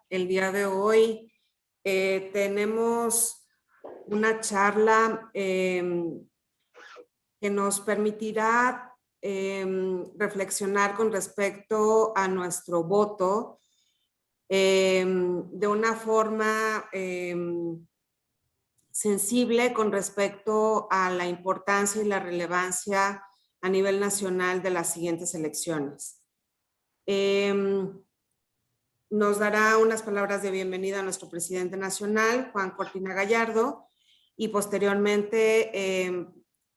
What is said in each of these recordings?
El día de hoy tenemos una charla que nos permitirá reflexionar con respecto a nuestro voto de una forma sensible con respecto a la importancia y la relevancia a nivel nacional de las siguientes elecciones. Nos dará unas palabras de bienvenida a nuestro presidente nacional, Juan Cortina Gallardo, y posteriormente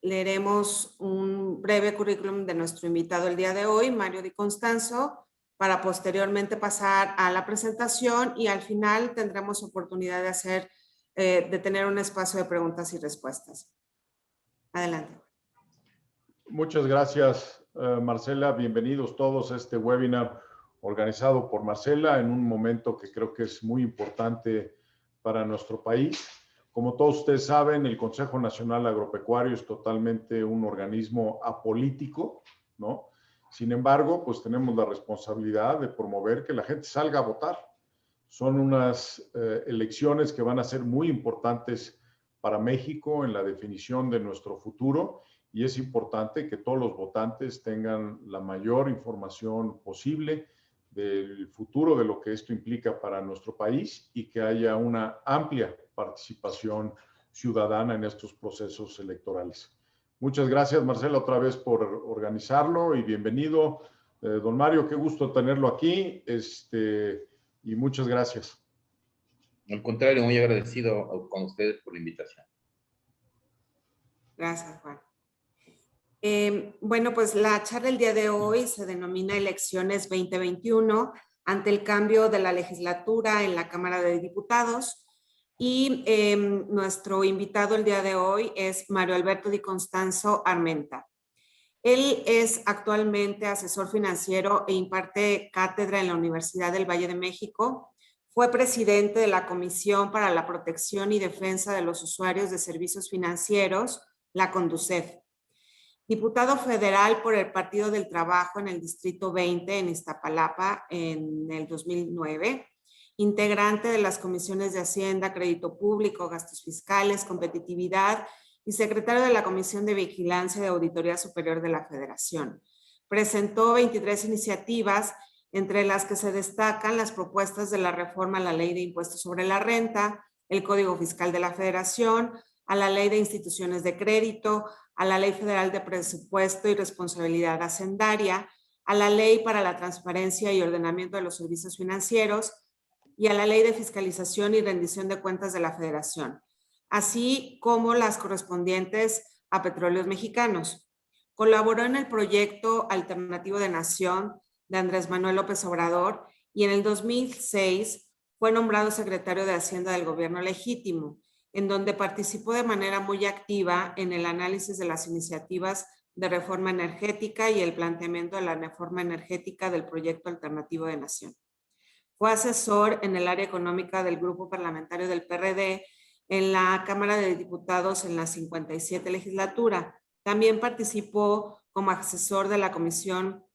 leeremos un breve currículum de nuestro invitado el día de hoy, Mario Di Constanzo, para posteriormente pasar a la presentación y al final tendremos oportunidad de tener un espacio de preguntas y respuestas. Adelante. Muchas gracias, Marcela. Bienvenidos todos a este webinar organizado por Marcela en un momento que creo que es muy importante para nuestro país. Como todos ustedes saben, el Consejo Nacional Agropecuario es totalmente un organismo apolítico, ¿no? Sin embargo, pues tenemos la responsabilidad de promover que la gente salga a votar. Son unas elecciones que van a ser muy importantes para México en la definición de nuestro futuro y es importante que todos los votantes tengan la mayor información posible del futuro de lo que esto implica para nuestro país y que haya una amplia participación ciudadana en estos procesos electorales. Muchas gracias, Marcela, otra vez por organizarlo y bienvenido. Don Mario, qué gusto tenerlo aquí y muchas gracias. Al contrario, muy agradecido con ustedes por la invitación. Gracias, Juan. Bueno, pues la charla del día de hoy se denomina Elecciones 2021 ante el cambio de la legislatura en la Cámara de Diputados y nuestro invitado el día de hoy es Mario Alberto Di Constanzo Armenta. Él es actualmente asesor financiero e imparte cátedra en la Universidad del Valle de México. Fue presidente de la Comisión para la Protección y Defensa de los Usuarios de Servicios Financieros, la CONDUCEF. Diputado federal por el Partido del Trabajo en el Distrito 20 en Iztapalapa en el 2009. Integrante de las comisiones de Hacienda, Crédito Público, Gastos Fiscales, Competitividad y secretario de la Comisión de Vigilancia de Auditoría Superior de la Federación. Presentó 23 iniciativas, entre las que se destacan las propuestas de la reforma a la Ley de Impuestos sobre la Renta, el Código Fiscal de la Federación, a la Ley de Instituciones de Crédito, a la Ley Federal de Presupuesto y Responsabilidad Hacendaria, a la Ley para la Transparencia y Ordenamiento de los Servicios Financieros y a la Ley de Fiscalización y Rendición de Cuentas de la Federación, así como las correspondientes a Petróleos Mexicanos. Colaboró en el proyecto Alternativo de Nación de Andrés Manuel López Obrador y en el 2006 fue nombrado secretario de Hacienda del Gobierno Legítimo, en donde participó de manera muy activa en el análisis de las iniciativas de reforma energética y el planteamiento de la reforma energética del proyecto Alternativo de Nación. Fue asesor en el área económica del Grupo Parlamentario del PRD en la Cámara de Diputados en la 57 legislatura. También participó como asesor de la Comisión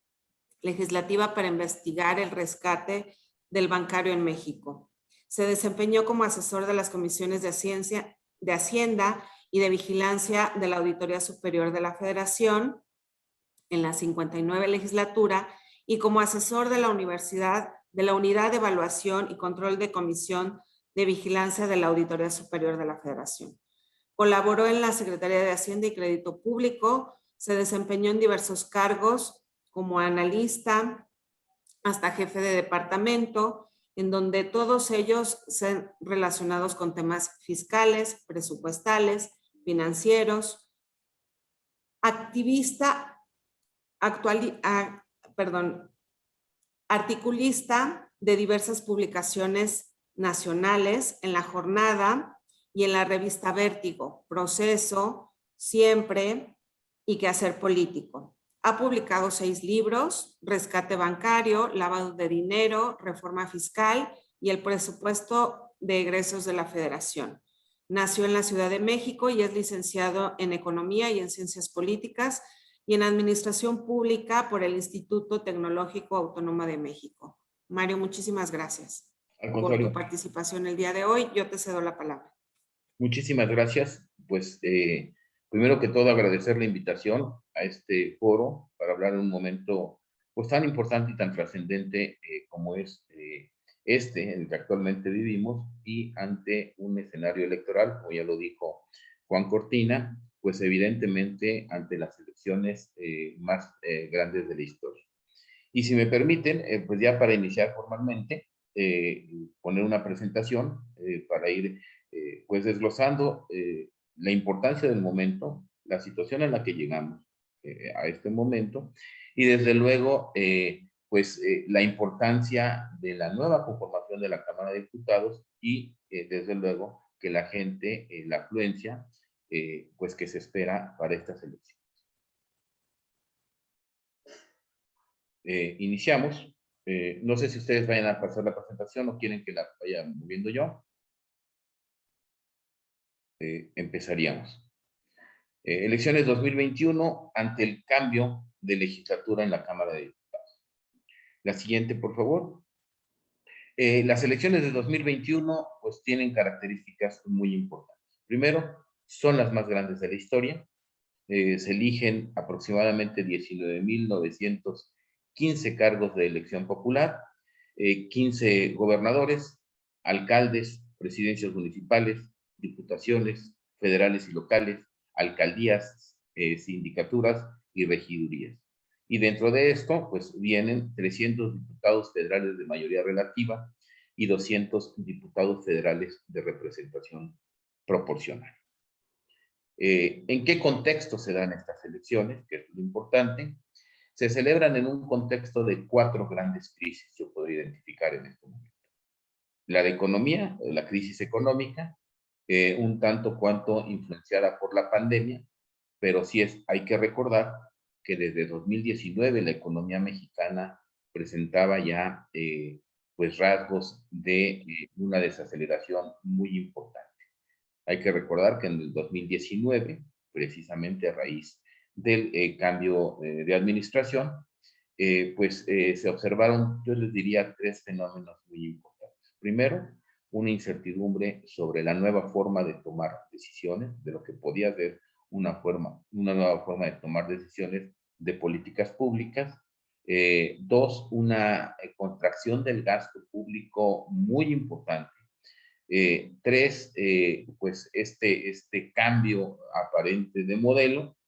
Legislativa para investigar el rescate del bancario en México. Se desempeñó como asesor de las comisiones de Hacienda y de Vigilancia de la Auditoría Superior de la Federación en la 59 legislatura y como asesor de la Unidad de Evaluación y Control de Comisión de Vigilancia de la Auditoría Superior de la Federación. Colaboró en la Secretaría de Hacienda y Crédito Público, se desempeñó en diversos cargos como analista hasta jefe de departamento, en donde todos ellos son relacionados con temas fiscales, presupuestales, financieros, articulista de diversas publicaciones nacionales en La Jornada y en la revista Vértigo, Proceso, Siempre y Quehacer Político. Ha publicado 6 libros: Rescate Bancario, Lavado de Dinero, Reforma Fiscal y el Presupuesto de Egresos de la Federación. Nació en la Ciudad de México y es licenciado en Economía y en Ciencias Políticas y en Administración Pública por el Instituto Tecnológico Autónomo de México. Mario, muchísimas gracias. Al por contrario, tu participación el día de hoy. Yo te cedo la palabra. muchísimas gracias. Pues primero que todo agradecer la invitación a este foro para hablar en un momento pues tan importante y tan trascendente como es el que actualmente vivimos, y ante un escenario electoral, como ya lo dijo Juan Cortina, pues evidentemente ante las elecciones más grandes de la historia. Y si me permiten, pues ya para iniciar formalmente, poner una presentación para ir pues desglosando la importancia del momento, la situación en la que llegamos a este momento, y desde luego la importancia de la nueva conformación de la Cámara de Diputados, y desde luego que la gente, la afluencia, pues que se espera para estas elecciones. Iniciamos. No sé si ustedes vayan a pasar la presentación o quieren que la vaya moviendo yo. Empezaríamos. Elecciones 2021 ante el cambio de legislatura en la Cámara de Diputados. La siguiente, por favor. Las elecciones de 2021 pues tienen características muy importantes. Primero, son las más grandes de la historia. Se eligen aproximadamente 19.915 cargos de elección popular, 15 gobernadores, alcaldes, presidencias municipales, diputaciones federales y locales, alcaldías, sindicaturas y regidurías. Y dentro de esto, pues vienen 300 diputados federales de mayoría relativa y 200 diputados federales de representación proporcional. ¿En qué contexto se dan estas elecciones? Que es lo importante. Se celebran en un contexto de 4 grandes crisis, yo podría identificar en este momento. La de economía, la crisis económica, un tanto cuanto influenciada por la pandemia, pero sí hay que recordar que desde 2019 la economía mexicana presentaba ya pues rasgos de una desaceleración muy importante. Hay que recordar que en el 2019, precisamente a raíz del cambio de administración, se observaron, yo les diría, 3 fenómenos muy importantes. Primero, una incertidumbre sobre la nueva forma de tomar decisiones, de lo que podía ser una nueva forma de tomar decisiones de políticas públicas. 2, una contracción del gasto público muy importante. 3, pues este cambio aparente de modelo.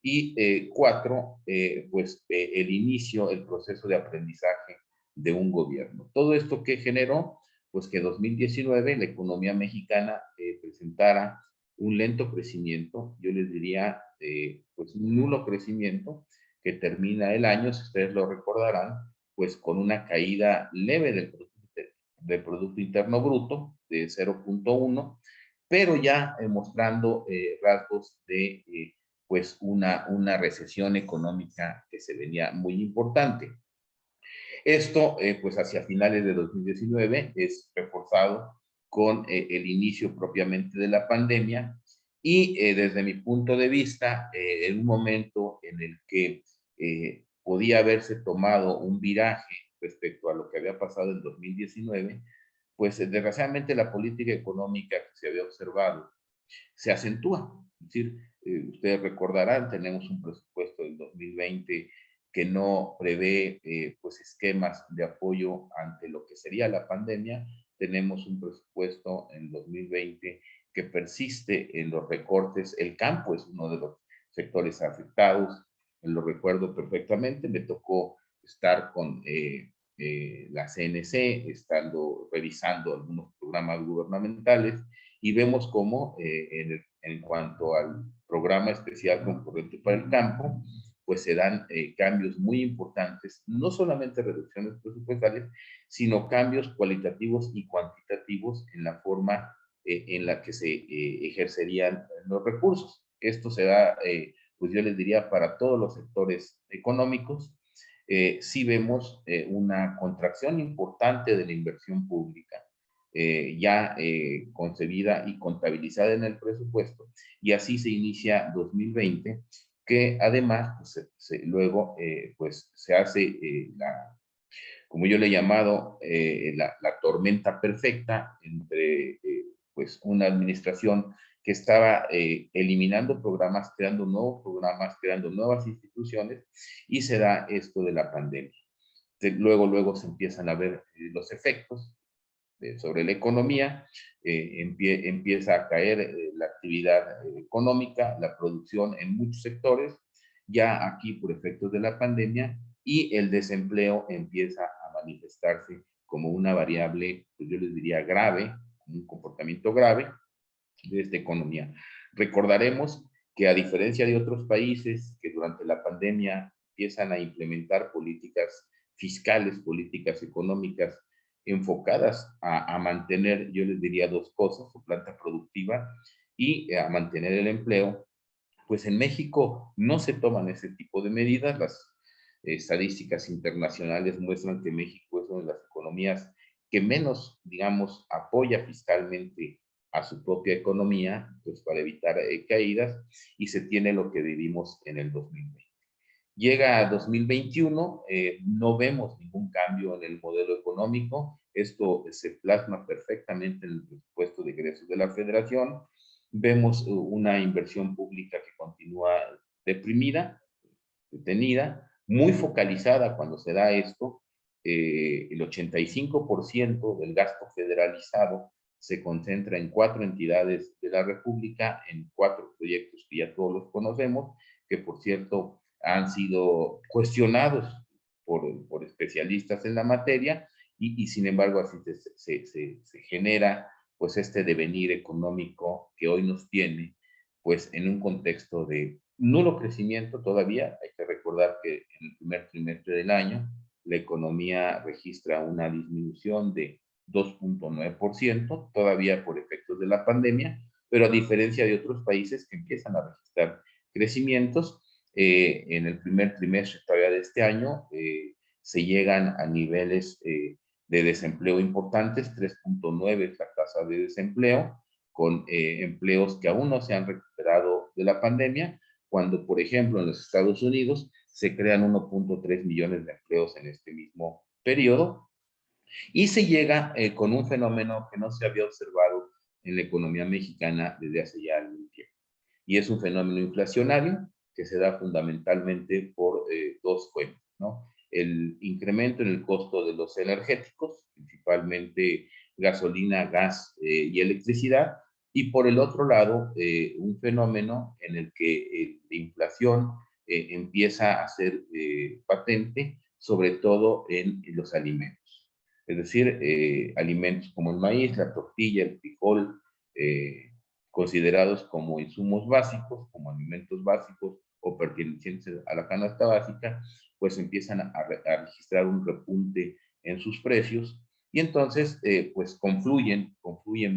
Y 4, el inicio, el proceso de aprendizaje de un gobierno. Todo esto que generó, pues que en 2019 la economía mexicana presentara un lento crecimiento, yo les diría, pues un nulo crecimiento, que termina el año, si ustedes lo recordarán, pues con una caída leve del Producto Interno Bruto de 0.1, pero ya mostrando rasgos de pues una recesión económica que se venía muy importante. Esto, pues hacia finales de 2019, es reforzado con el inicio propiamente de la pandemia, y desde mi punto de vista, en un momento en el que podía haberse tomado un viraje respecto a lo que había pasado en 2019, pues desgraciadamente la política económica que se había observado se acentúa. Es decir, ustedes recordarán, tenemos un presupuesto del 2020 que no prevé pues esquemas de apoyo ante lo que sería la pandemia. Tenemos un presupuesto en 2020 que persiste en los recortes. El campo es uno de los sectores afectados, lo recuerdo perfectamente. Me tocó estar con la CNC, estando revisando algunos programas gubernamentales, y vemos cómo en cuanto al programa especial concurrente para el campo, pues se dan cambios muy importantes, no solamente reducciones presupuestales, sino cambios cualitativos y cuantitativos en la forma en la que se ejercerían los recursos. Esto se da, pues yo les diría, para todos los sectores económicos. Sí vemos una contracción importante de la inversión pública, ya concebida y contabilizada en el presupuesto, y así se inicia 2020, que además pues, luego pues se hace como yo le he llamado, la tormenta perfecta entre pues una administración que estaba eliminando programas, creando nuevos programas, creando nuevas instituciones, y se da esto de la pandemia. Luego se empiezan a ver los efectos sobre la economía, empieza a caer la actividad económica, la producción en muchos sectores, ya aquí por efectos de la pandemia, y el desempleo empieza a manifestarse como una variable, pues yo les diría grave, un comportamiento grave de esta economía. Recordaremos que a diferencia de otros países que durante la pandemia empiezan a implementar políticas fiscales, políticas económicas enfocadas a mantener, yo les diría dos cosas, su planta productiva y a mantener el empleo, pues en México no se toman ese tipo de medidas. Las estadísticas internacionales muestran que México es una de las economías que menos, digamos, apoya fiscalmente a su propia economía, pues para evitar caídas, y se tiene lo que vivimos en el 2020. Llega a 2021, no vemos ningún cambio en el modelo económico. Esto se plasma perfectamente en el presupuesto de egresos de la Federación. Vemos una inversión pública que continúa deprimida, detenida, muy focalizada cuando se da esto. El 85% del gasto federalizado se concentra en 4 entidades de la República, en 4 proyectos que ya todos los conocemos, que por cierto han sido cuestionados por especialistas en la materia, y sin embargo así se genera pues este devenir económico que hoy nos tiene pues en un contexto de nulo crecimiento todavía. Hay que recordar que en el primer trimestre del año la economía registra una disminución de 2.9%, todavía por efectos de la pandemia, pero a diferencia de otros países que empiezan a registrar crecimientos, en el primer trimestre todavía de este año se llegan a niveles de desempleo importantes. 3.9 es la tasa de desempleo, con empleos que aún no se han recuperado de la pandemia, cuando, por ejemplo, en los Estados Unidos se crean 1.3 millones de empleos en este mismo periodo, y se llega con un fenómeno que no se había observado en la economía mexicana desde hace ya algún tiempo. Y es un fenómeno inflacionario que se da fundamentalmente por dos fuentes, ¿no? El incremento en el costo de los energéticos, principalmente gasolina, gas y electricidad, y por el otro lado, un fenómeno en el que la inflación empieza a ser patente, sobre todo en los alimentos. Es decir, alimentos como el maíz, la tortilla, el frijol, considerados como insumos básicos, como alimentos básicos o pertenecientes a la canasta básica, pues empiezan a registrar un repunte en sus precios, y entonces pues confluyen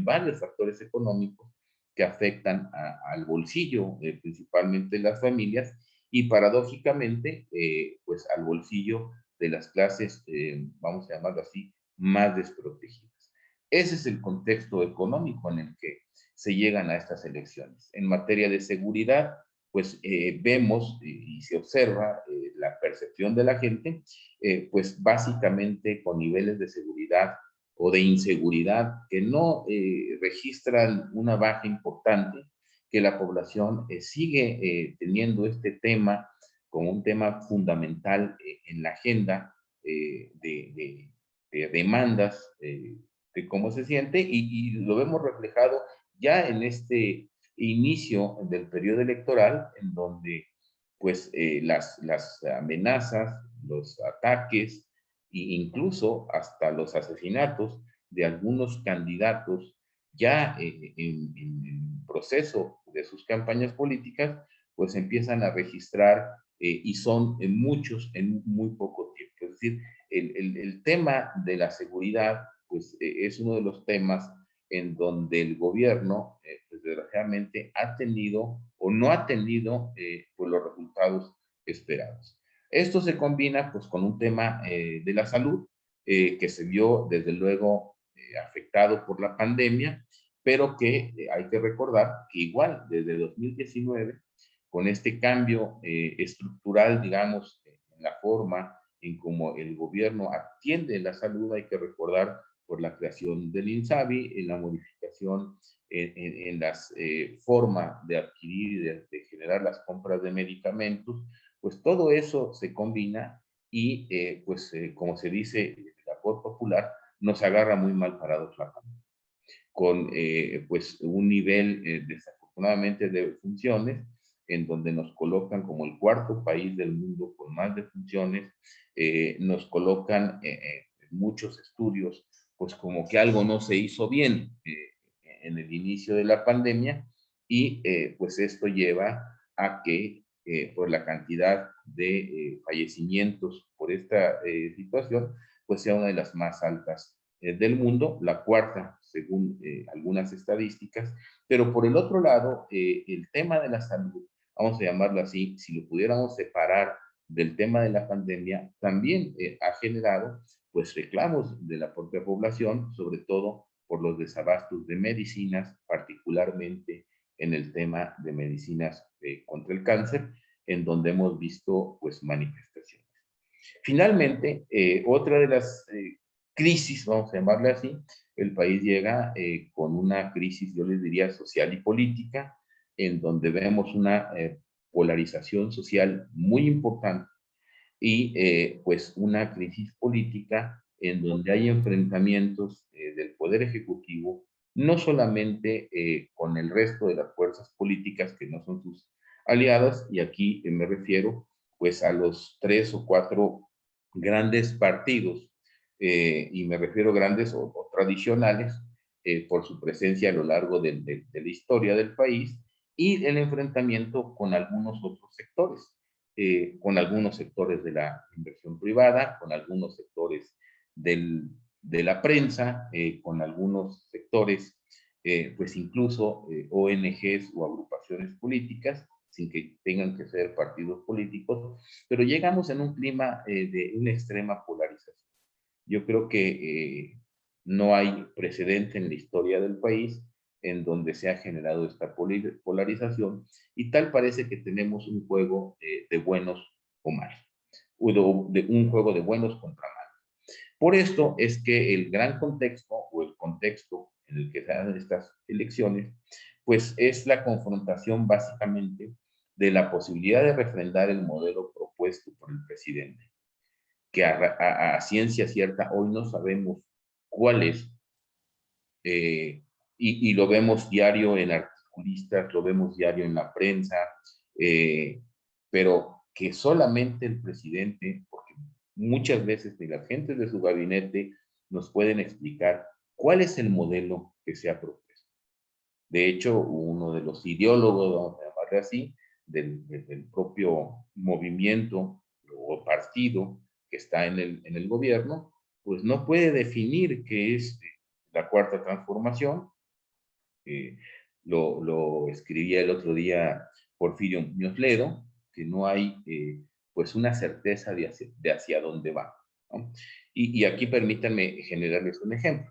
varios factores económicos que afectan al bolsillo, principalmente de las familias, y paradójicamente pues al bolsillo de las clases, vamos a llamarlo así, más desprotegidas. Ese es el contexto económico en el que se llegan a estas elecciones. En materia de seguridad, pues vemos y se observa la percepción de la gente, pues básicamente con niveles de seguridad o de inseguridad que no registran una baja importante, que la población sigue teniendo este tema como un tema fundamental en la agenda de demandas, de cómo se siente, y lo vemos reflejado ya en este inicio del periodo electoral, en donde pues las amenazas, los ataques e incluso hasta los asesinatos de algunos candidatos ya en proceso de sus campañas políticas, pues empiezan a registrar y son muchos en muy poco tiempo. Es decir, el tema de la seguridad pues es uno de los temas en donde el gobierno, pues, desgraciadamente, ha tenido o no ha tenido pues, los resultados esperados. Esto se combina pues, con un tema de la salud que se vio, desde luego, afectado por la pandemia, pero que hay que recordar que igual, desde 2019, con este cambio estructural, digamos, en la forma en cómo el gobierno atiende la salud. Hay que recordar por la creación del INSABI, en la modificación en las formas de adquirir y de generar las compras de medicamentos, pues todo eso se combina y como se dice en la voz popular, nos agarra muy mal parados la familia, con pues un nivel desafortunadamente de funciones en donde nos colocan como el cuarto país del mundo con más defunciones, nos colocan en muchos estudios pues como que algo no se hizo bien en el inicio de la pandemia, y pues esto lleva a que por la cantidad de fallecimientos por esta situación pues sea una de las más altas del mundo, la cuarta según algunas estadísticas. Pero por el otro lado, el tema de la salud, vamos a llamarlo así, si lo pudiéramos separar del tema de la pandemia, también ha generado pues reclamos de la propia población, sobre todo por los desabastos de medicinas, particularmente en el tema de medicinas contra el cáncer, en donde hemos visto pues manifestaciones. Finalmente, otra de las crisis, vamos a llamarle así, el país llega con una crisis, yo les diría, social y política, en donde vemos una polarización social muy importante y pues una crisis política en donde hay enfrentamientos del Poder Ejecutivo, no solamente con el resto de las fuerzas políticas que no son sus aliadas, y aquí me refiero pues a los 3 o 4 grandes partidos, y me refiero grandes o tradicionales, por su presencia a lo largo de la historia del país, y el enfrentamiento con algunos otros sectores. Con algunos sectores de la inversión privada, con algunos sectores de la prensa, con algunos sectores, pues incluso ONGs o agrupaciones políticas, sin que tengan que ser partidos políticos, pero llegamos en un clima de una extrema polarización. Yo creo que no hay precedente en la historia del país en donde se ha generado esta polarización, y tal parece que tenemos un juego de buenos o malos, un juego de buenos contra malos. Por esto es que el gran contexto o el contexto en el que se dan estas elecciones, pues es la confrontación básicamente de la posibilidad de refrendar el modelo propuesto por el presidente, que a ciencia cierta hoy no sabemos cuál es, y lo vemos diario en articulistas, lo vemos diario en la prensa, pero que solamente el presidente, porque muchas veces ni las gentes de su gabinete nos pueden explicar cuál es el modelo que se ha propuesto. De hecho, uno de los ideólogos, vamos a llamarle así, del propio movimiento o partido que está en el gobierno, pues no puede definir qué es la cuarta transformación. Lo escribía el otro día Porfirio Muñoz Ledo, que no hay pues una certeza de hacia dónde va, ¿no? Y aquí permítanme generarles un ejemplo.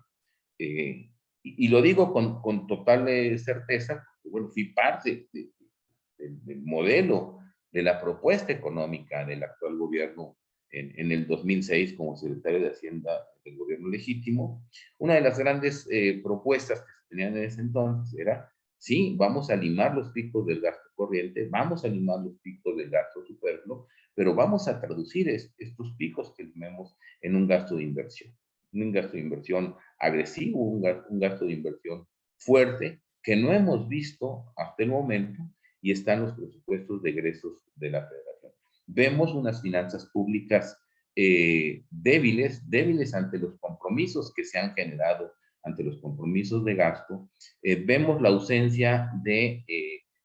Y lo digo con total certeza, porque bueno, fui parte del modelo, de la propuesta económica del actual gobierno en el 2006 como secretario de Hacienda del gobierno legítimo. Una de las grandes propuestas que se tenían en ese entonces era, sí, vamos a limar los picos del gasto corriente, vamos a limar los picos del gasto superfluo, pero vamos a traducir estos picos que limemos en un gasto de inversión. Un gasto de inversión agresivo, un gasto de inversión fuerte que no hemos visto hasta el momento, y están los presupuestos de egresos de la federación. Vemos unas finanzas públicas débiles ante los compromisos que se han generado, ante los compromisos de gasto. Vemos la ausencia de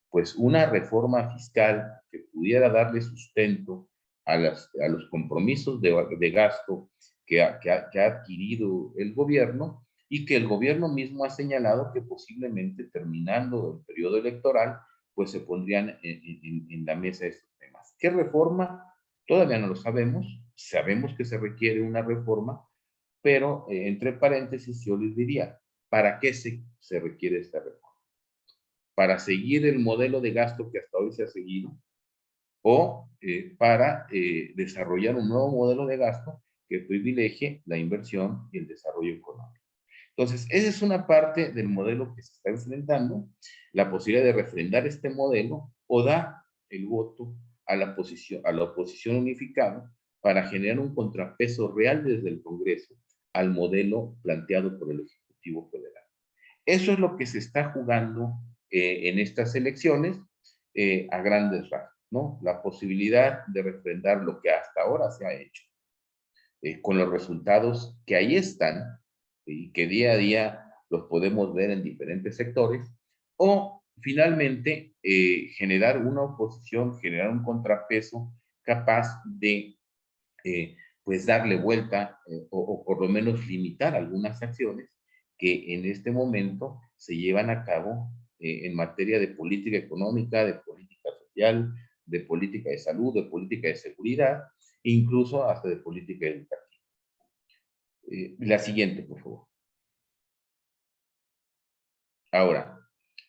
pues una reforma fiscal que pudiera darle sustento a los compromisos de gasto que ha adquirido el gobierno, y que el gobierno mismo ha señalado que posiblemente terminando el periodo electoral, pues se pondrían en la mesa estos temas. ¿Qué reforma? Todavía no lo sabemos. Sabemos que se requiere una reforma, pero entre paréntesis yo les diría, ¿para qué se requiere esta reforma? ¿Para seguir el modelo de gasto que hasta hoy se ha seguido? o para desarrollar un nuevo modelo de gasto que privilegie la inversión y el desarrollo económico. Entonces, esa es una parte del modelo que se está enfrentando, la posibilidad de refrendar este modelo o dar el voto a la oposición unificada para generar un contrapeso real desde el Congreso al modelo planteado por el Ejecutivo Federal. Eso es lo que se está jugando en estas elecciones a grandes rasgos, ¿no? La posibilidad de refrendar lo que hasta ahora se ha hecho, con los resultados que ahí están y que día a día los podemos ver en diferentes sectores, o finalmente generar una oposición, generar un contrapeso capaz de pues darle vuelta o por lo menos limitar algunas acciones que en este momento se llevan a cabo en materia de política económica, de política social, de política de salud, de política de seguridad, incluso hasta de política educativa. La siguiente, por favor. Ahora,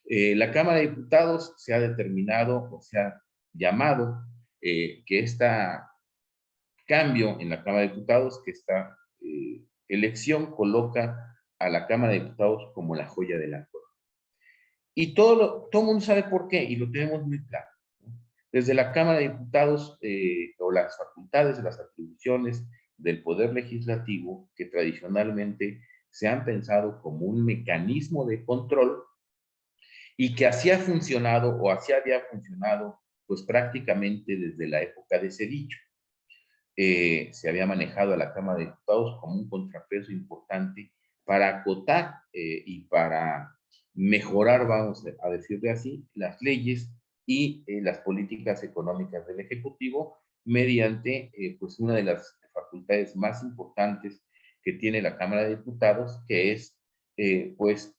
la Cámara de Diputados se ha determinado o se ha llamado que este cambio en la Cámara de Diputados, que esta elección coloca a la Cámara de Diputados como la joya de la corona. Y todo el mundo sabe por qué, y lo tenemos muy claro. Desde la Cámara de Diputados, o las facultades, las atribuciones del Poder Legislativo, que tradicionalmente se han pensado como un mecanismo de control y que así ha funcionado o así había funcionado pues prácticamente desde la época de Cedillo. Se había manejado a la Cámara de Diputados como un contrapeso importante para acotar y para mejorar, vamos a decirle así, las leyes y las políticas económicas del Ejecutivo mediante pues una de las facultades más importantes que tiene la Cámara de Diputados, que es pues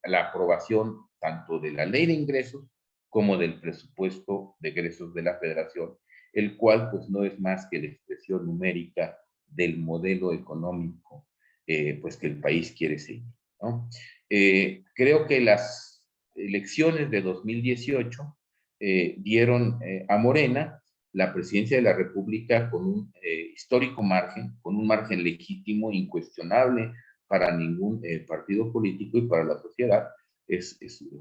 la aprobación tanto de la ley de ingresos como del presupuesto de egresos de la Federación, el cual pues no es más que la expresión numérica del modelo económico pues que el país quiere seguir, ¿no? Creo que las elecciones de 2018 dieron a Morena la presidencia de la República con un histórico margen, con un margen legítimo, incuestionable para ningún partido político y para la sociedad. Fue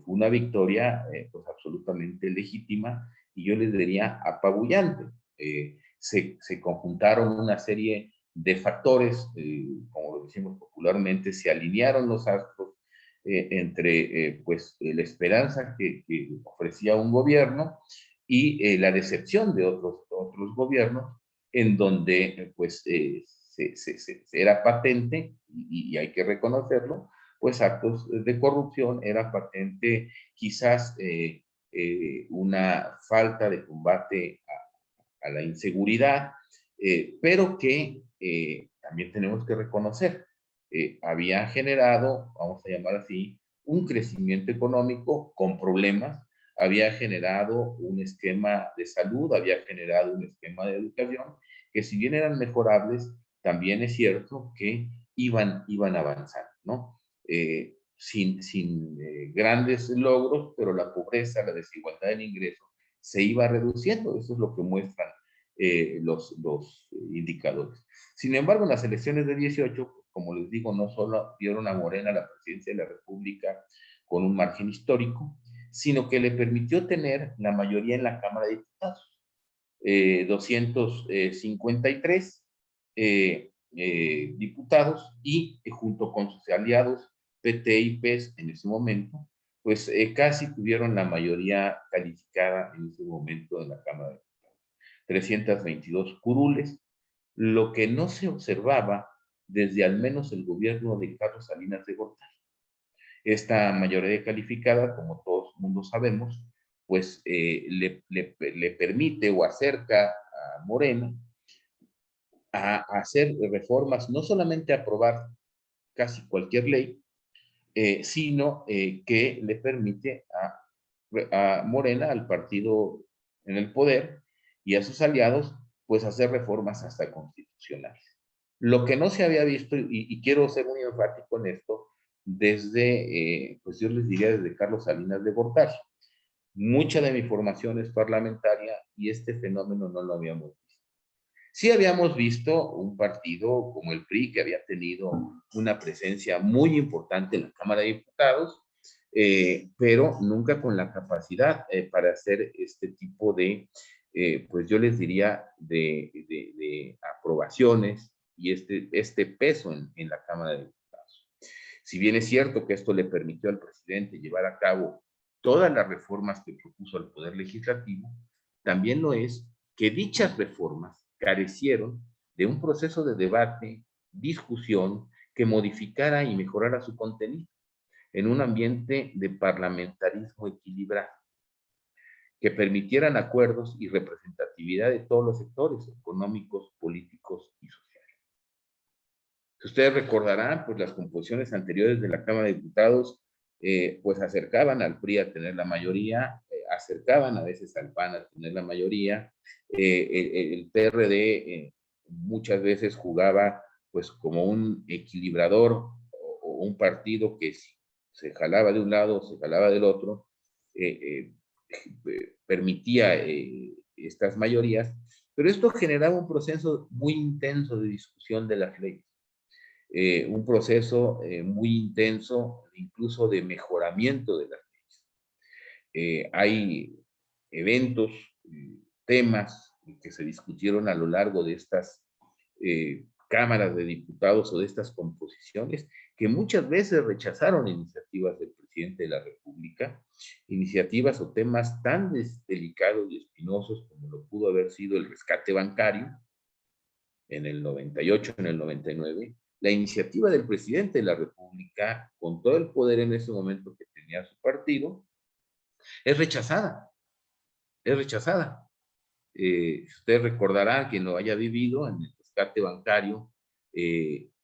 una victoria pues absolutamente legítima y yo les diría apabullante. Se conjuntaron una serie de factores, como lo decimos popularmente, se alinearon los astros entre pues la esperanza que ofrecía un gobierno y la decepción de otros gobiernos, en donde pues era patente, y hay que reconocerlo, pues actos de corrupción, era patente quizás una falta de combate a la inseguridad, pero que también tenemos que reconocer, había generado, vamos a llamar así, un crecimiento económico con problemas, había generado un esquema de salud, había generado un esquema de educación, que si bien eran mejorables, también es cierto que iban avanzando, ¿no? Sin grandes logros, pero la pobreza, la desigualdad del ingreso se iba reduciendo. Eso es lo que muestran los indicadores. Sin embargo, en las elecciones de 18, como les digo, no solo dieron a Morena la presidencia de la República con un margen histórico, sino que le permitió tener la mayoría en la Cámara de Diputados. 253 diputados y junto con sus aliados PT y PES en ese momento, pues casi tuvieron la mayoría calificada en ese momento en la Cámara de Diputados. 322 curules, lo que no se observaba desde al menos el gobierno de Carlos Salinas de Gortari. Esta mayoría calificada, como todos mundo sabemos, pues le permite o acerca a Morena a hacer reformas, no solamente a aprobar casi cualquier ley, sino que le permite a Morena, al partido en el poder y a sus aliados, pues hacer reformas hasta constitucionales. Lo que no se había visto, y quiero ser muy enfático en esto, desde, pues yo les diría desde Carlos Salinas de Gortari. Mucha de mi formación es parlamentaria y este fenómeno no lo habíamos visto. Sí habíamos visto un partido como el PRI, que había tenido una presencia muy importante en la Cámara de Diputados, pero nunca con la capacidad para hacer este tipo de, pues yo les diría, de aprobaciones y este peso en la Cámara de Diputados. Si bien es cierto que esto le permitió al presidente llevar a cabo todas las reformas que propuso al Poder Legislativo, también lo es que dichas reformas carecieron de un proceso de debate, discusión, que modificara y mejorara su contenido en un ambiente de parlamentarismo equilibrado, que permitieran acuerdos y representatividad de todos los sectores económicos, políticos y sociales. Si ustedes recordarán, pues las composiciones anteriores de la Cámara de Diputados pues acercaban al PRI a tener la mayoría, acercaban a veces al PAN a tener la mayoría, el PRD muchas veces jugaba pues como un equilibrador o un partido que se jalaba de un lado, se jalaba del otro, permitía estas mayorías, pero esto generaba un proceso muy intenso de discusión de las leyes. Un proceso muy intenso, incluso de mejoramiento de las leyes. Hay eventos, temas que se discutieron a lo largo de estas cámaras de diputados o de estas composiciones, que muchas veces rechazaron iniciativas del presidente de la República, iniciativas o temas tan delicados y espinosos como lo pudo haber sido el rescate bancario en el 98, en el 99, la iniciativa del presidente de la República, con todo el poder en ese momento que tenía su partido, es rechazada, es rechazada. Usted recordará, quien lo haya vivido en el rescate bancario,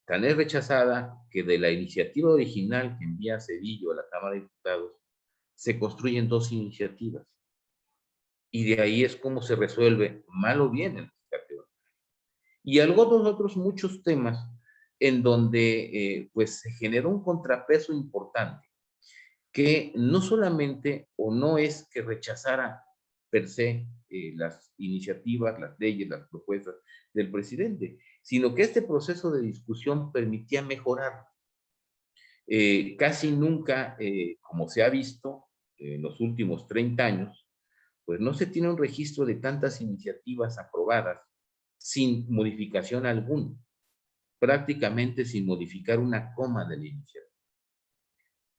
tan es rechazada que de la iniciativa original que envía Cedillo a la Cámara de Diputados, se construyen dos iniciativas. Y de ahí es como se resuelve, mal o bien, el rescate bancario. Y algunos otros muchos temas en donde pues se generó un contrapeso importante que no solamente o no es que rechazara per se las iniciativas, las leyes, las propuestas del presidente, sino que este proceso de discusión permitía mejorar. Casi nunca, como se ha visto en los últimos 30 años, pues no se tiene un registro de tantas iniciativas aprobadas sin modificación alguna, prácticamente sin modificar una coma de la iniciativa.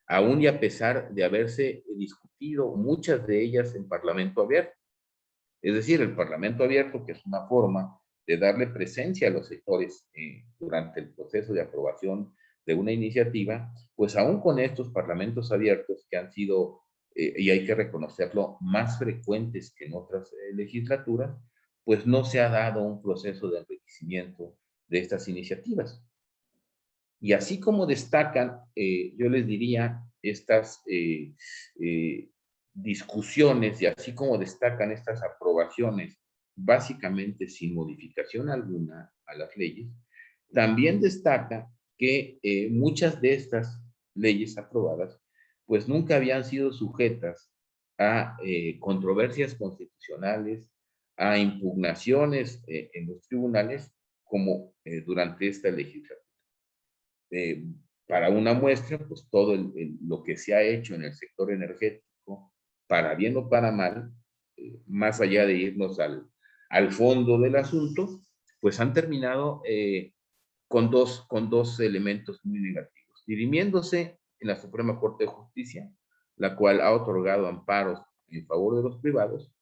Aún y a pesar de haberse discutido muchas de ellas en Parlamento abierto. Es decir, el Parlamento abierto, que es una forma de darle presencia a los sectores durante el proceso de aprobación de una iniciativa, pues aún con estos parlamentos abiertos que han sido, y hay que reconocerlo, más frecuentes que en otras legislaturas, pues no se ha dado un proceso de enriquecimiento de estas iniciativas. Y así como destacan, yo les diría, estas discusiones y así como destacan estas aprobaciones básicamente sin modificación alguna a las leyes, también destaca que muchas de estas leyes aprobadas pues nunca habían sido sujetas a controversias constitucionales, a impugnaciones en los tribunales como durante esta legislatura. Para una muestra, pues todo lo que se ha hecho en el sector energético, para bien o para mal, más allá de irnos al fondo del asunto, pues han terminado con dos elementos muy negativos, dirimiéndose en la Suprema Corte de Justicia, la cual ha otorgado amparos en favor de los privados,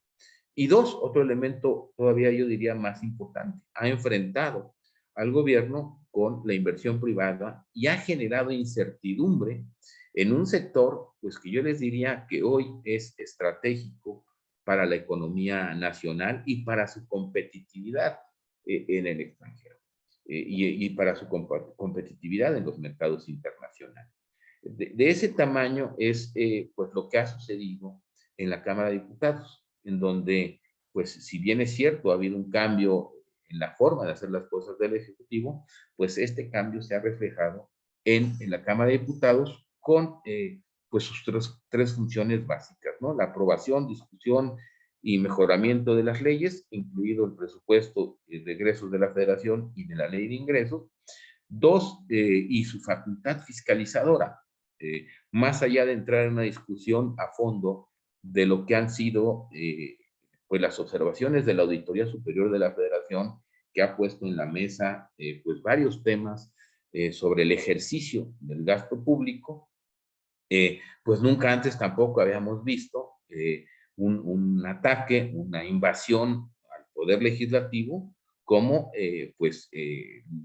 y dos, otro elemento todavía yo diría más importante, ha enfrentado al gobierno con la inversión privada y ha generado incertidumbre en un sector, pues que yo les diría que hoy es estratégico para la economía nacional y para su competitividad en el extranjero y para su competitividad en los mercados internacionales. De ese tamaño es pues lo que ha sucedido en la Cámara de Diputados, en donde, pues si bien es cierto, ha habido un cambio en la forma de hacer las cosas del Ejecutivo, pues este cambio se ha reflejado en la Cámara de Diputados con pues sus tres funciones básicas, ¿no? La aprobación, discusión y mejoramiento de las leyes, incluido el presupuesto de egresos de la Federación y de la ley de ingresos. Dos, y su facultad fiscalizadora, más allá de entrar en una discusión a fondo de lo que han sido pues las observaciones de la Auditoría Superior de la Federación, que ha puesto en la mesa pues varios temas sobre el ejercicio del gasto público, pues nunca antes tampoco habíamos visto un ataque, una invasión al poder legislativo, como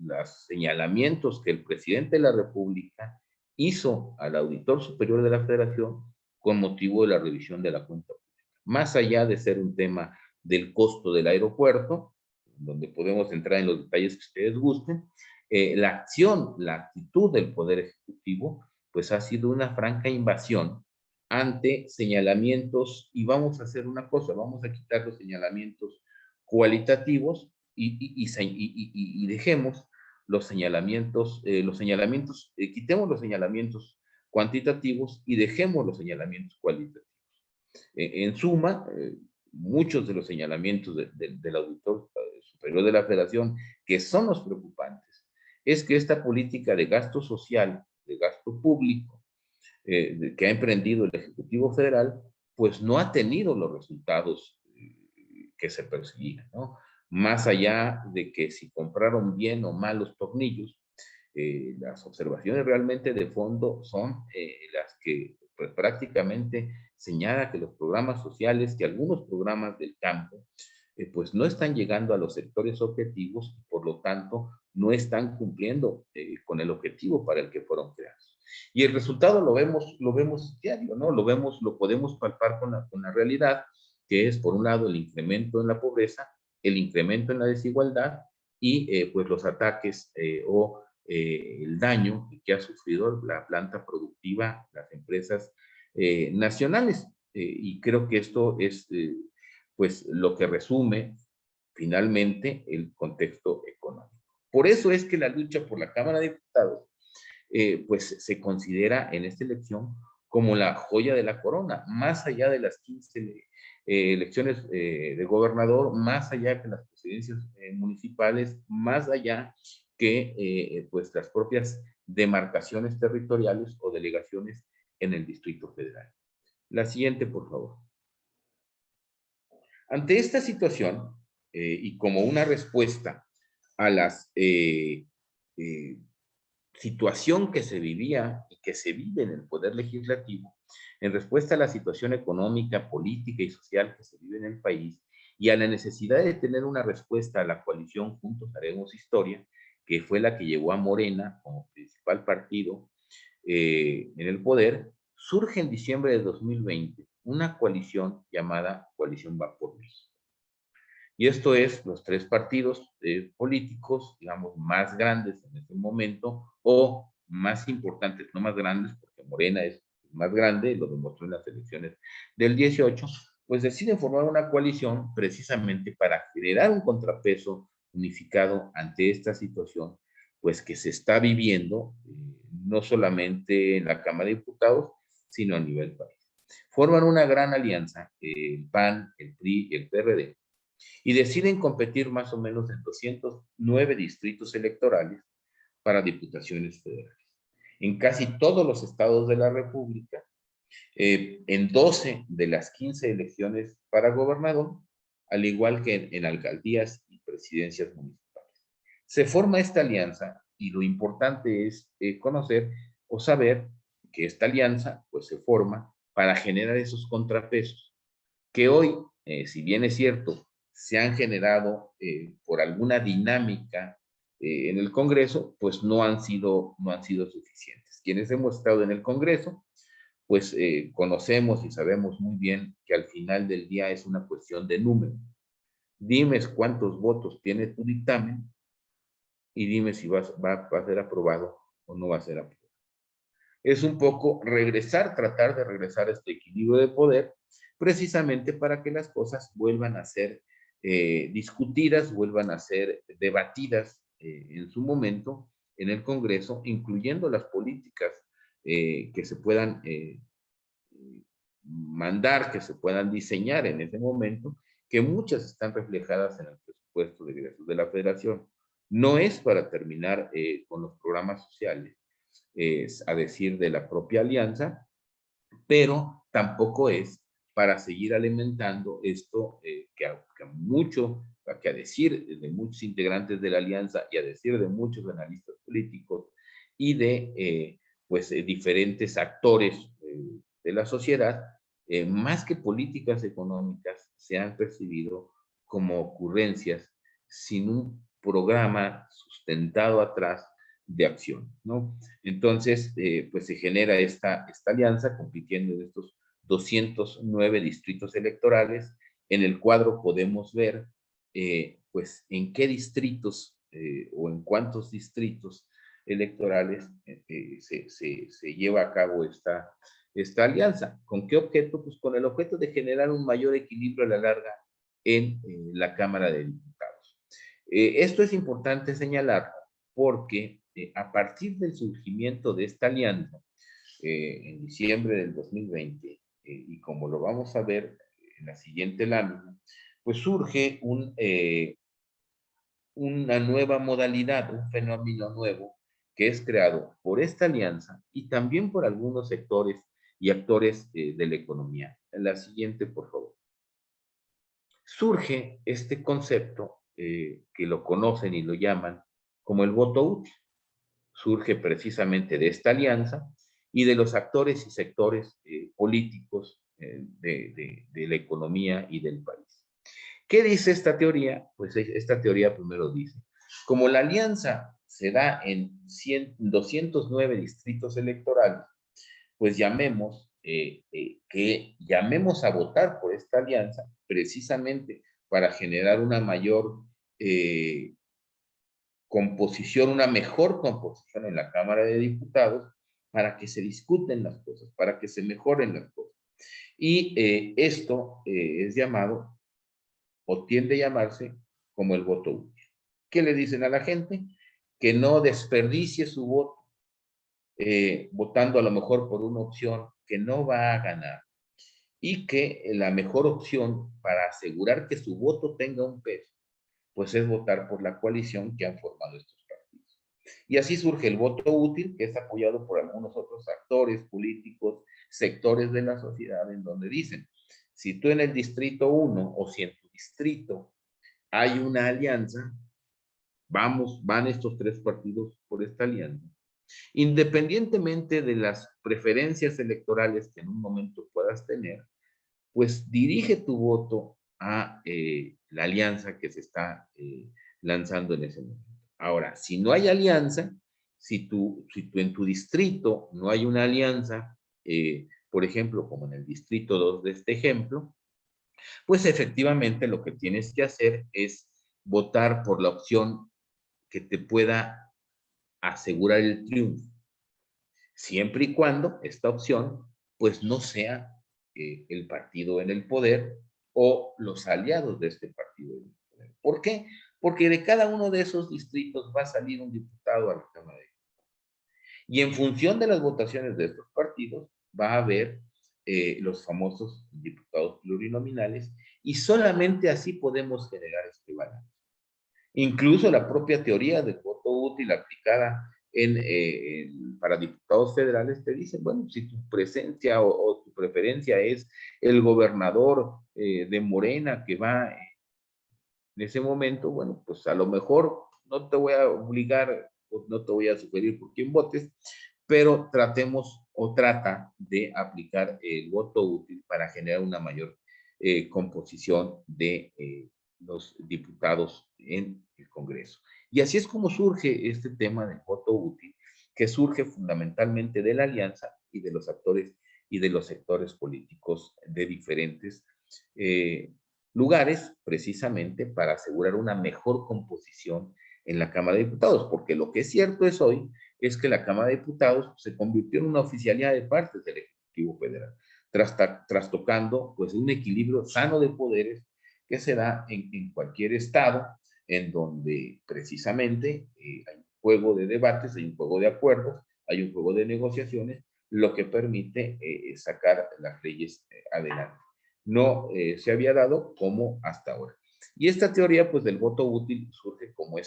los señalamientos que el presidente de la República hizo al Auditor Superior de la Federación con motivo de la revisión de la cuenta pública. Más allá de ser un tema del costo del aeropuerto, donde podemos entrar en los detalles que ustedes gusten, la acción, la actitud del Poder Ejecutivo, pues ha sido una franca invasión ante señalamientos, y vamos a hacer una cosa, vamos a quitar los señalamientos cualitativos y dejemos los señalamientos, quitemos los señalamientos cuantitativos y dejemos los señalamientos cualitativos. En suma, muchos de los señalamientos del Auditor Superior de la Federación, que son los preocupantes, es que esta política de gasto social, de gasto público, que ha emprendido el Ejecutivo Federal, pues no ha tenido los resultados que se perseguían, ¿no? Más allá de que si compraron bien o mal los tornillos, las observaciones realmente de fondo son las que pues, prácticamente señala que los programas sociales, que algunos programas del campo, pues no están llegando a los sectores objetivos y por lo tanto no están cumpliendo con el objetivo para el que fueron creados. Y el resultado lo vemos diario, ¿no? Lo podemos palpar con la realidad, que es por un lado el incremento en la pobreza, el incremento en la desigualdad y pues los ataques o el daño que ha sufrido la planta productiva, las empresas nacionales. Y creo que esto es pues lo que resume finalmente el contexto económico. Por eso es que la lucha por la Cámara de Diputados pues se considera en esta elección como la joya de la corona, más allá de las 15 elecciones de gobernador, más allá que las presidencias municipales, más allá que pues las propias demarcaciones territoriales o delegaciones en el Distrito Federal. La siguiente, por favor. Ante esta situación, y como una respuesta a las situación que se vivía y que se vive en el Poder Legislativo, en respuesta a la situación económica, política y social que se vive en el país, y a la necesidad de tener una respuesta a la coalición Juntos Haremos Historia, que fue la que llevó a Morena como principal partido en el poder, surge en diciembre de 2020 una coalición llamada Coalición Va por México. Y esto es los tres partidos políticos, digamos, más grandes en este momento, o más importantes, no más grandes, porque Morena es más grande, lo demostró en las elecciones del 18, pues deciden formar una coalición precisamente para generar un contrapeso unificado ante esta situación, pues que se está viviendo no solamente en la Cámara de Diputados, sino a nivel país. Forman una gran alianza, el PAN, el PRI y el PRD, y deciden competir más o menos en 209 distritos electorales para diputaciones federales. En casi todos los estados de la República, en 12 de las 15 elecciones para gobernador, al igual que en alcaldías y presidencias municipales. Se forma esta alianza y lo importante es conocer o saber que esta alianza pues, se forma para generar esos contrapesos que hoy, si bien es cierto, se han generado por alguna dinámica en el Congreso, pues no han sido suficientes. Quienes hemos estado en el Congreso, pues conocemos y sabemos muy bien que al final del día es una cuestión de número. Dime cuántos votos tiene tu dictamen y dime si va a ser aprobado o no va a ser aprobado. Es un poco tratar de regresar a este equilibrio de poder, precisamente para que las cosas vuelvan a ser discutidas, vuelvan a ser debatidas en su momento en el Congreso, incluyendo las políticas que se puedan mandar que se puedan diseñar en ese momento, que muchas están reflejadas en el presupuesto de egresos de la Federación. No es para terminar con los programas sociales, a decir de la propia alianza, pero tampoco es para seguir alimentando esto que a decir de muchos integrantes de la alianza y a decir de muchos analistas políticos y de diferentes actores de la sociedad, más que políticas económicas, se han percibido como ocurrencias sin un programa sustentado atrás de acción, ¿no? Entonces, pues se genera esta alianza compitiendo en estos 209 distritos electorales. En el cuadro podemos ver, pues, en qué distritos o en cuántos distritos electorales se lleva a cabo esta alianza. ¿Con qué objeto? Pues con el objeto de generar un mayor equilibrio a la larga en la Cámara de Diputados. Esto es importante señalar porque a partir del surgimiento de esta alianza en diciembre del 2020, y como lo vamos a ver en la siguiente lámina, pues surge una nueva modalidad, un fenómeno nuevo que es creado por esta alianza y también por algunos sectores y actores de la economía. En la siguiente, por favor. Surge este concepto que lo conocen y lo llaman como el voto útil. Surge precisamente de esta alianza y de los actores y sectores políticos de la economía y del país. ¿Qué dice esta teoría? Pues esta teoría primero dice, como la alianza se da en 209 distritos electorales, pues llamemos a votar por esta alianza precisamente para generar una mayor composición, una mejor composición en la Cámara de Diputados para que se discuten las cosas, para que se mejoren las cosas. Y esto es llamado o tiende a llamarse como el voto útil. ¿Qué le dicen a la gente? Que no desperdicie su voto votando a lo mejor por una opción que no va a ganar y que la mejor opción para asegurar que su voto tenga un peso, pues es votar por la coalición que han formado estos partidos. Y así surge el voto útil, que es apoyado por algunos otros actores políticos, sectores de la sociedad, en donde dicen, si tú en el distrito 1 o si en tu distrito hay una alianza, van estos tres partidos por esta alianza. Independientemente de las preferencias electorales que en un momento puedas tener, pues dirige tu voto a la alianza que se está lanzando en ese momento. Ahora, si no hay alianza, si tú en tu distrito no hay una alianza, por ejemplo, como en el distrito 2 de este ejemplo, pues efectivamente lo que tienes que hacer es votar por la opción que te pueda asegurar el triunfo, siempre y cuando esta opción pues no sea el partido en el poder o los aliados de este partido en el poder. ¿Por qué? Porque de cada uno de esos distritos va a salir un diputado a la Cámara de Diputados. Y en función de las votaciones de estos partidos va a haber los famosos diputados plurinominales y solamente así podemos generar este balance. Incluso la propia teoría del voto útil aplicada para diputados federales te dice, bueno, si tu presencia o tu preferencia es el gobernador de Morena que va en ese momento, bueno, pues a lo mejor no te voy a obligar, no te voy a sugerir por quién votes, pero tratemos o trata de aplicar el voto útil para generar una mayor composición de los diputados en el Congreso. Y así es como surge este tema del voto útil, que surge fundamentalmente de la alianza y de los actores y de los sectores políticos de diferentes lugares, precisamente para asegurar una mejor composición en la Cámara de Diputados, porque lo que es cierto es hoy es que la Cámara de Diputados se convirtió en una oficialidad de partes del Ejecutivo Federal, trastocando pues un equilibrio sano de poderes que se da en cualquier estado, en donde precisamente hay un juego de debates, hay un juego de acuerdos, hay un juego de negociaciones, lo que permite sacar las leyes adelante. No se había dado como hasta ahora. Y esta teoría, pues, del voto útil surge como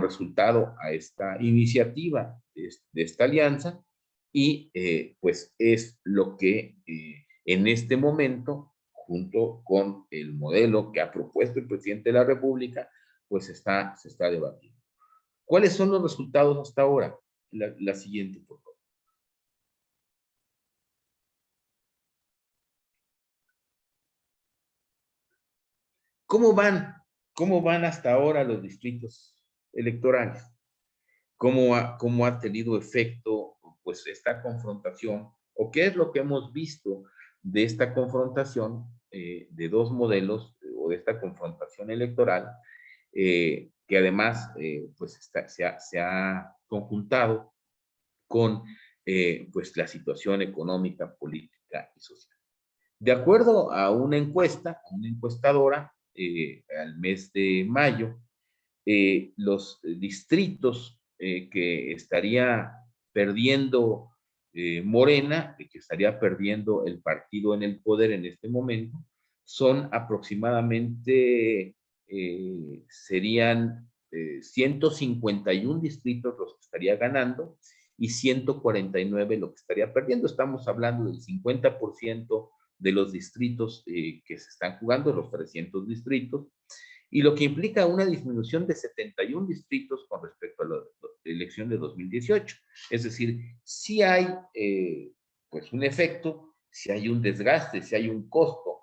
resultado a esta iniciativa de esta alianza, y pues es lo que en este momento, junto con el modelo que ha propuesto el presidente de la República, pues se está debatiendo. ¿Cuáles son los resultados hasta ahora? La siguiente, por favor. ¿Cómo van? ¿Cómo van hasta ahora los distritos electorales? ¿Cómo ha tenido efecto, pues, esta confrontación? ¿O qué es lo que hemos visto de esta confrontación de dos modelos, o de esta confrontación electoral, que además pues se ha conjuntado con pues la situación económica, política y social? De acuerdo a una encuestadora, al mes de mayo, los distritos que estaría perdiendo Morena, que estaría perdiendo el partido en el poder en este momento, son aproximadamente, serían 151 distritos los que estaría ganando y 149 lo que estaría perdiendo. Estamos hablando del 50% de los distritos que se están jugando, los 300 distritos, y lo que implica una disminución de 71 distritos con respecto a la elección de 2018. Es decir, sí hay pues un efecto, sí hay un desgaste, sí hay un costo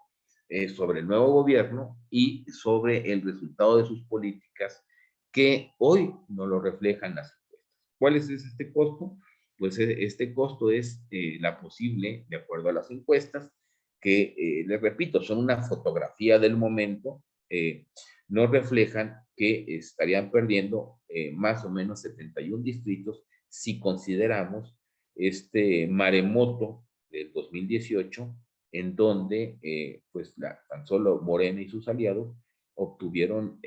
sobre el nuevo gobierno y sobre el resultado de sus políticas, que hoy no lo reflejan las encuestas. ¿Cuál es este costo? Pues este costo es la posible, de acuerdo a las encuestas, que les repito, son una fotografía del momento, no reflejan que estarían perdiendo más o menos 71 distritos si consideramos este maremoto del 2018, en donde pues tan solo Morena y sus aliados obtuvieron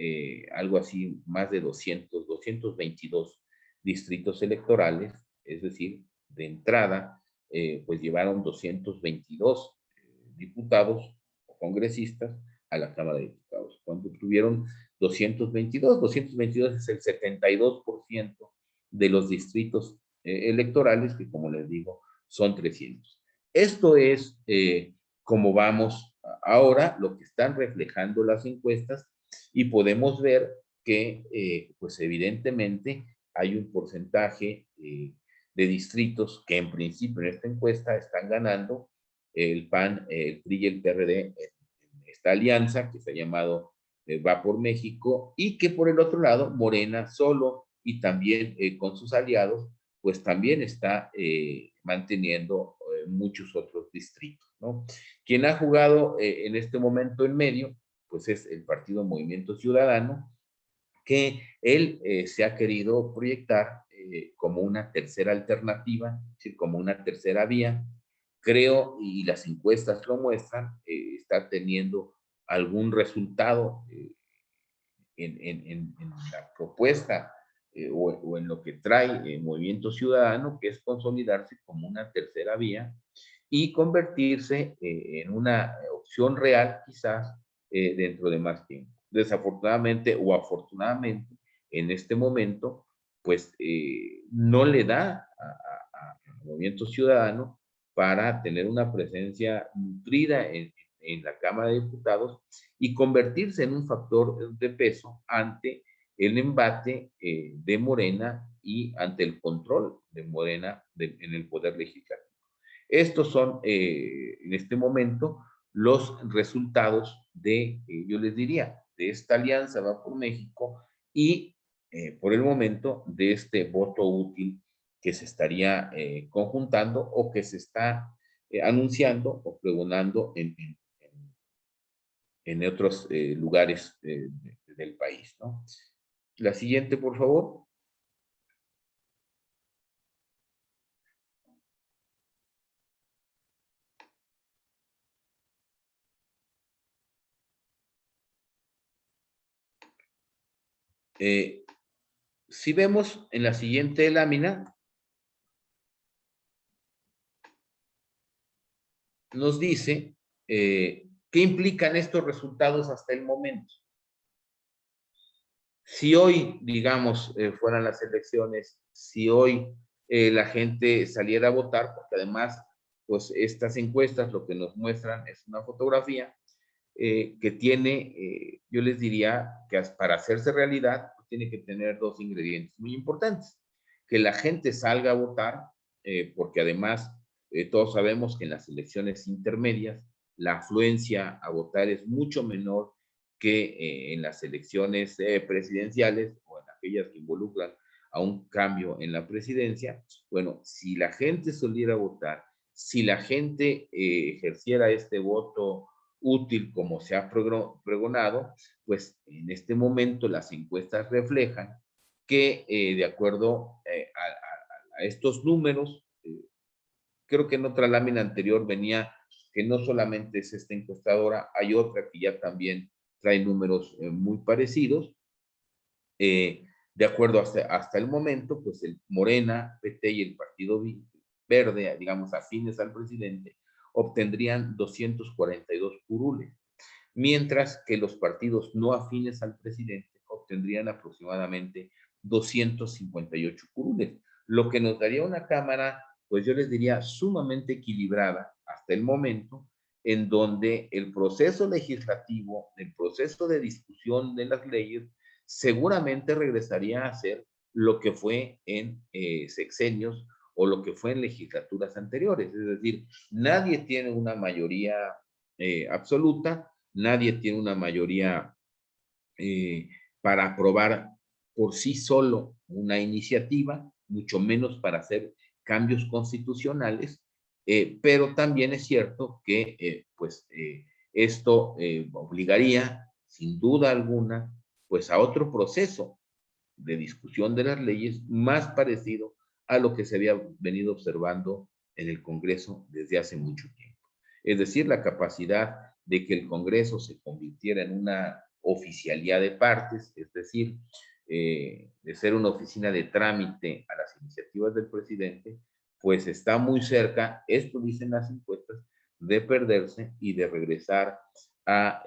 algo así más de 222 distritos electorales, es decir, de entrada, pues llevaron 222 diputados o congresistas a la Cámara de Diputados. Cuando tuvieron 222 es el 72% de los distritos electorales, que, como les digo, son 300. Esto es como vamos ahora, lo que están reflejando las encuestas, y podemos ver que, pues evidentemente, hay un porcentaje de distritos que en principio en esta encuesta están ganando el PAN, el PRI y el PRD en esta alianza que se ha llamado Va por México, y que por el otro lado Morena solo y también con sus aliados, pues también está manteniendo muchos otros distritos, ¿no? Quien ha jugado en este momento en medio, pues es el Partido Movimiento Ciudadano, que él se ha querido proyectar como una tercera alternativa, es decir, como una tercera vía. Creo, y las encuestas lo muestran, está teniendo algún resultado en la propuesta o en lo que trae Movimiento Ciudadano, que es consolidarse como una tercera vía y convertirse en una opción real quizás dentro de más tiempo. Desafortunadamente o afortunadamente, en este momento, pues no le da a Movimiento Ciudadano para tener una presencia nutrida en la Cámara de Diputados y convertirse en un factor de peso ante el embate de Morena y ante el control de Morena en el poder legislativo. Estos son en este momento los resultados de, yo les diría, de esta alianza Va por México y por el momento de este voto útil que se estaría conjuntando o que se está anunciando o pregonando en otros lugares del país, ¿no? La siguiente, por favor. Si vemos en la siguiente lámina, nos dice qué implican estos resultados hasta el momento. Si hoy, digamos, fueran las elecciones, si hoy la gente saliera a votar, porque además, pues estas encuestas lo que nos muestran es una fotografía que tiene, yo les diría que para hacerse realidad, pues tiene que tener dos ingredientes muy importantes. Que la gente salga a votar, porque además todos sabemos que en las elecciones intermedias la afluencia a votar es mucho menor que en las elecciones presidenciales o en aquellas que involucran a un cambio en la presidencia. Bueno, si la gente soliera votar, si la gente ejerciera este voto útil como se ha pregonado, pues en este momento las encuestas reflejan que de acuerdo a estos números, creo que en otra lámina anterior venía que no solamente es esta encuestadora, hay otra que ya también trae números muy parecidos. De acuerdo hasta el momento, pues el Morena, PT y el Partido Verde, digamos afines al presidente, obtendrían 242 curules, mientras que los partidos no afines al presidente obtendrían aproximadamente 258 curules, lo que nos daría una Cámara, pues yo les diría, sumamente equilibrada hasta el momento, en donde el proceso legislativo, el proceso de discusión de las leyes, seguramente regresaría a ser lo que fue en sexenios o lo que fue en legislaturas anteriores. Es decir, nadie tiene una mayoría absoluta, nadie tiene una mayoría para aprobar por sí solo una iniciativa, mucho menos para hacer cambios constitucionales, pero también es cierto que esto obligaría, sin duda alguna, pues a otro proceso de discusión de las leyes más parecido a lo que se había venido observando en el Congreso desde hace mucho tiempo. Es decir, la capacidad de que el Congreso se convirtiera en una oficialía de partes, es decir, de ser una oficina de trámite a las iniciativas del presidente, pues está muy cerca, esto dicen las encuestas, de perderse y de regresar a,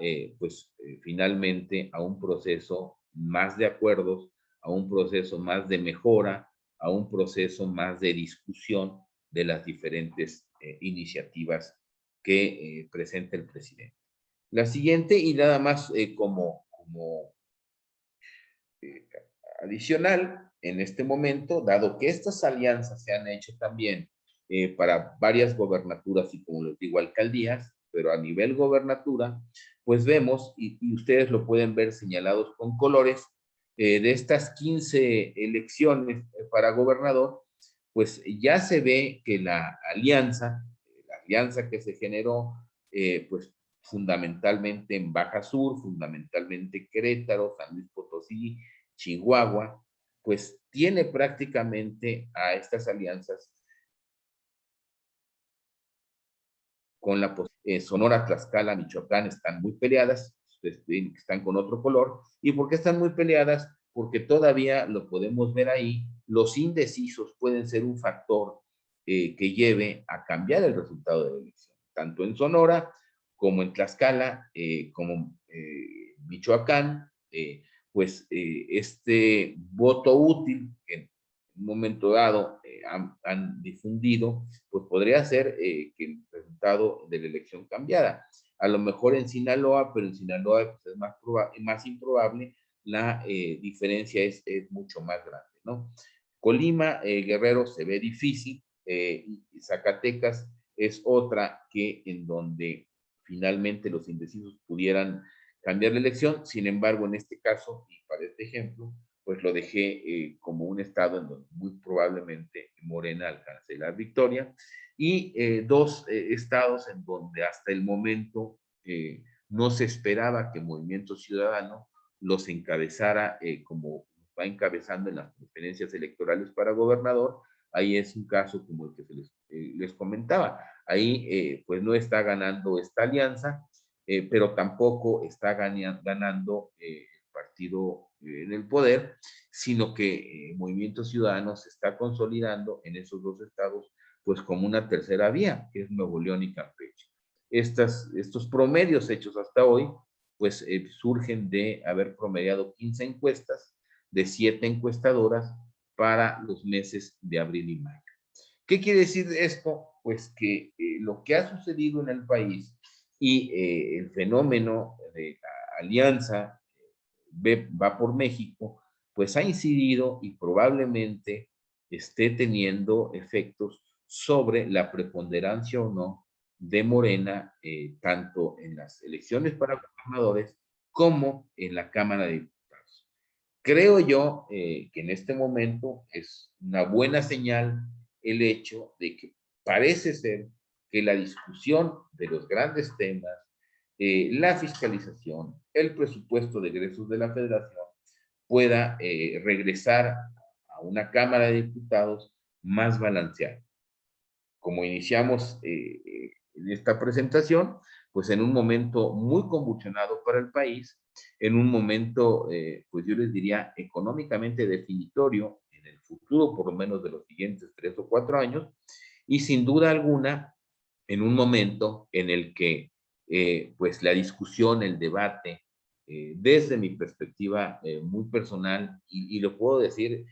finalmente, a un proceso más de acuerdos, a un proceso más de mejora, a un proceso más de discusión de las diferentes iniciativas que presenta el presidente. La siguiente, y nada más como eh, adicional, en este momento, dado que estas alianzas se han hecho también para varias gobernaturas y, como les digo, alcaldías, pero a nivel gobernatura, pues vemos, y ustedes lo pueden ver señalados con colores, de estas 15 elecciones para gobernador, pues ya se ve que la alianza que se generó, pues fundamentalmente en Baja Sur, fundamentalmente Querétaro, San Luis Potosí, Chihuahua, pues tiene prácticamente a estas alianzas con la Sonora, Tlaxcala, Michoacán están muy peleadas, están con otro color. ¿Y por qué están muy peleadas? Porque todavía lo podemos ver ahí, los indecisos pueden ser un factor que lleve a cambiar el resultado de la elección, tanto en Sonora como en Tlaxcala, como Michoacán, este voto útil que en un momento dado han difundido, pues podría ser que el resultado de la elección cambiara. A lo mejor en Sinaloa, pero en Sinaloa pues, es más improbable, la diferencia es mucho más grande, ¿no? Colima, Guerrero se ve difícil, y Zacatecas es otra que en donde finalmente los indecisos pudieran cambiar la elección. Sin embargo, en este caso, y para este ejemplo, pues lo dejé como un estado en donde muy probablemente Morena alcance la victoria, y dos estados en donde hasta el momento no se esperaba que Movimiento Ciudadano los encabezara como va encabezando en las preferencias electorales para gobernador. Ahí es un caso como el que les comentaba. Ahí pues no está ganando esta alianza, pero tampoco está ganando el partido en el poder, sino que Movimiento Ciudadano se está consolidando en esos dos estados, pues como una tercera vía, que es Nuevo León y Campeche. estos promedios hechos hasta hoy, pues surgen de haber promediado 15 encuestas de 7 encuestadoras para los meses de abril y mayo. ¿Qué quiere decir esto? Pues que lo que ha sucedido en el país y el fenómeno de la alianza va por México, pues ha incidido y probablemente esté teniendo efectos sobre la preponderancia o no de Morena, tanto en las elecciones para gobernadores como en la Cámara de Diputados. Creo yo que en este momento es una buena señal el hecho de que parece ser que la discusión de los grandes temas, la fiscalización, el presupuesto de egresos de la Federación, pueda regresar a una Cámara de Diputados más balanceada. Como iniciamos en esta presentación, pues en un momento muy convulsionado para el país, en un momento, pues yo les diría, económicamente definitorio en el futuro, por lo menos de los siguientes 3 o 4 años, y sin duda alguna, en un momento en el que, pues la discusión, el debate, desde mi perspectiva muy personal, y lo puedo decir,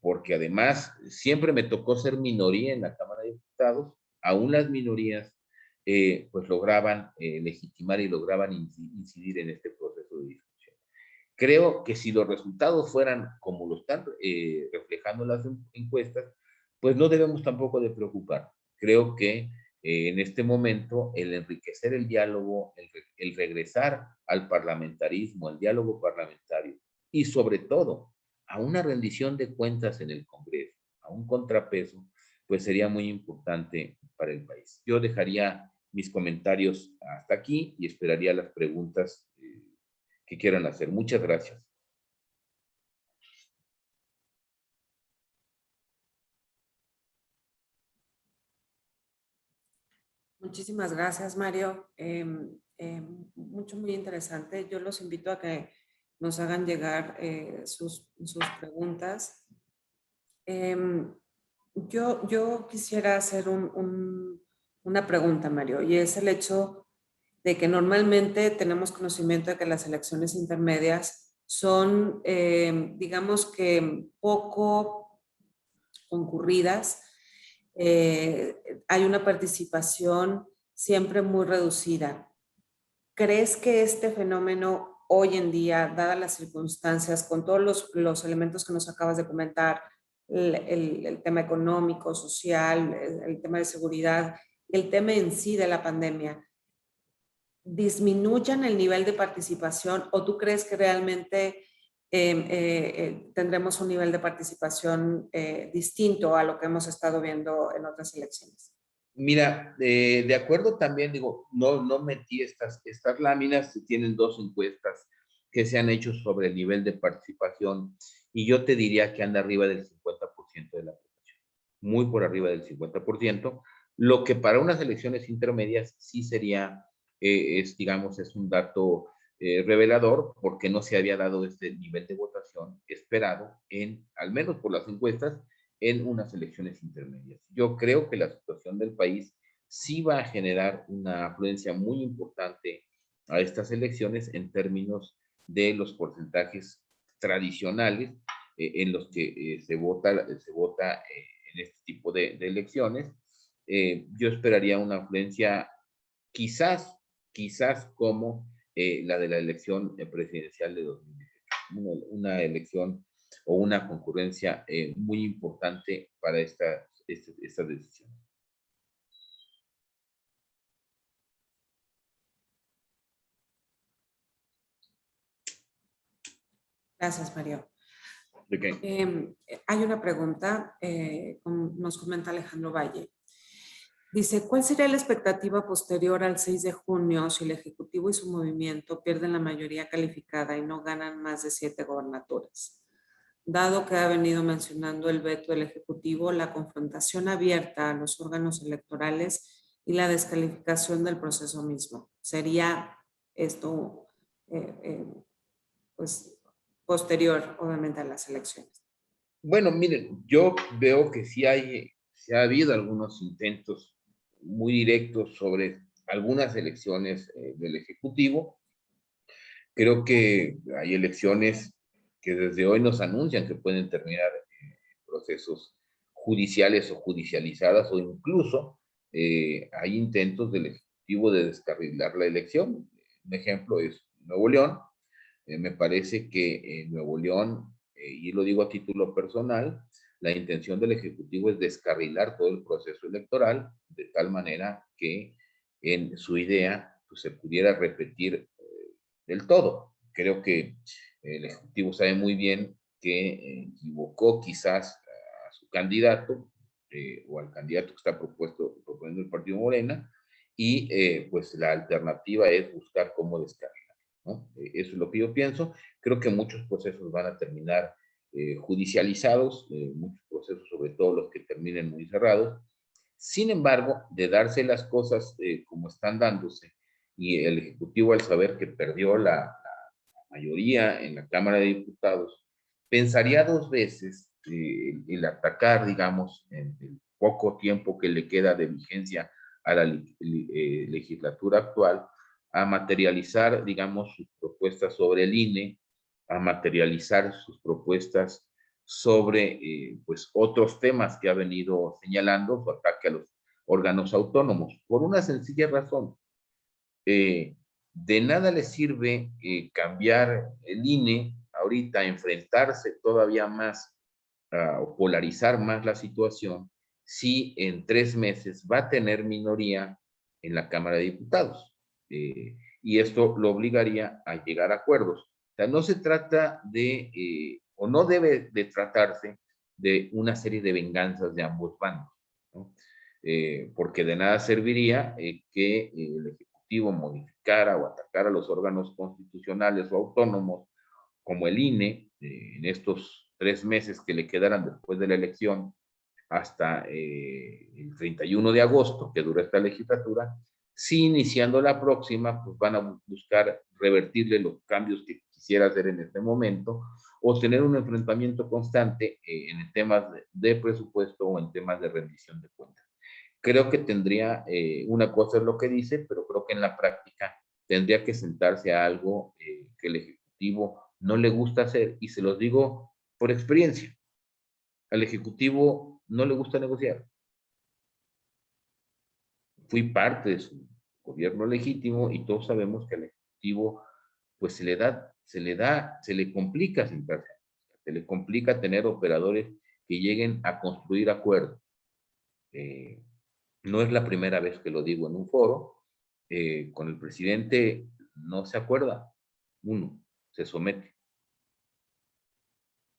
porque además siempre me tocó ser minoría en la Cámara de Diputados, aún las minorías pues lograban legitimar y lograban incidir en este proceso de discusión. Creo que si los resultados fueran como lo están reflejando las encuestas, pues no debemos tampoco de preocupar. Creo que en este momento el enriquecer el diálogo, el regresar al parlamentarismo, al diálogo parlamentario y sobre todo a una rendición de cuentas en el Congreso, a un contrapeso, pues sería muy importante para el país. Yo dejaría mis comentarios hasta aquí y esperaría las preguntas que quieran hacer. Muchas gracias. Muchísimas gracias, Mario. Muy interesante. Yo los invito a que nos hagan llegar sus preguntas. Yo quisiera hacer una pregunta, Mario, y es el hecho de que normalmente tenemos conocimiento de que las elecciones intermedias son, digamos que poco concurridas. Hay una participación siempre muy reducida. ¿Crees que este fenómeno hoy en día, dadas las circunstancias, con todos los elementos que nos acabas de comentar, el tema económico, social, el tema de seguridad, el tema en sí de la pandemia, disminuyan el nivel de participación o tú crees que realmente tendremos un nivel de participación distinto a lo que hemos estado viendo en otras elecciones? Mira, de acuerdo también, digo, no metí estas láminas, tienen 2 encuestas que se han hecho sobre el nivel de participación y yo te diría que anda arriba del 50% de la población, muy por arriba del 50%, lo que para unas elecciones intermedias sí sería, digamos, es un dato revelador porque no se había dado este nivel de votación esperado al menos por las encuestas, en unas elecciones intermedias. Yo creo que la situación del país sí va a generar una afluencia muy importante a estas elecciones en términos de los porcentajes tradicionales en los que se vota en este tipo de elecciones. Yo esperaría una afluencia quizás como la de la elección presidencial de 2018, una elección o una concurrencia muy importante para esta decisión. Gracias, Mario. Okay. Hay una pregunta, nos comenta Alejandro Valle. Dice, ¿cuál sería la expectativa posterior al 6 de junio si el Ejecutivo y su movimiento pierden la mayoría calificada y no ganan más de 7 gobernaturas? Dado que ha venido mencionando el veto del Ejecutivo, la confrontación abierta a los órganos electorales y la descalificación del proceso mismo. ¿Sería esto pues, posterior, obviamente, a las elecciones? Bueno, miren, yo veo que sí ha habido algunos intentos muy directos sobre algunas elecciones del Ejecutivo. Creo que hay elecciones que desde hoy nos anuncian que pueden terminar procesos judiciales o judicializadas, o incluso hay intentos del Ejecutivo de descarrilar la elección. Un ejemplo es Nuevo León. Me parece que en Nuevo León, y lo digo a título personal, la intención del Ejecutivo es descarrilar todo el proceso electoral de tal manera que en su idea pues, se pudiera repetir del todo. Creo que el Ejecutivo sabe muy bien que equivocó quizás a su candidato o al candidato que está proponiendo el Partido Morena, y pues la alternativa es buscar cómo descarrilar, ¿no? Eso es lo que yo pienso. Creo que muchos procesos van a terminar judicializados, muchos procesos, sobre todo los que terminen muy cerrados. Sin embargo, de darse las cosas como están dándose, y el Ejecutivo, al saber que perdió la mayoría en la Cámara de Diputados, pensaría dos veces el atacar, digamos, en el poco tiempo que le queda de vigencia a la legislatura actual, a materializar, digamos, sus propuestas sobre el INE, a materializar sus propuestas sobre pues otros temas que ha venido señalando, su ataque a los órganos autónomos, por una sencilla razón. De nada le sirve cambiar el INE ahorita, enfrentarse todavía más o polarizar más la situación, si en 3 meses va a tener minoría en la Cámara de Diputados. Y esto lo obligaría a llegar a acuerdos. O sea, no se trata de, o no debe de tratarse de una serie de venganzas de ambos bandos, ¿no? Porque de nada serviría que el Ejecutivo modificara o atacara los órganos constitucionales o autónomos como el INE en estos 3 meses que le quedaran después de la elección hasta el 31 de agosto, que dura esta legislatura. Si iniciando la próxima, pues van a buscar revertirle los cambios que quisiera hacer en este momento, o tener un enfrentamiento constante en temas de presupuesto o en temas de rendición de cuentas. Creo que tendría, una cosa es lo que dice, pero creo que en la práctica tendría que sentarse a algo que el Ejecutivo no le gusta hacer, y se los digo por experiencia. Al Ejecutivo no le gusta negociar. Fui parte de su gobierno legítimo y todos sabemos que al Ejecutivo pues se le complica sentarse, se le complica tener operadores que lleguen a construir acuerdos. No es la primera vez que lo digo en un foro. Con el presidente no se acuerda, uno, se somete.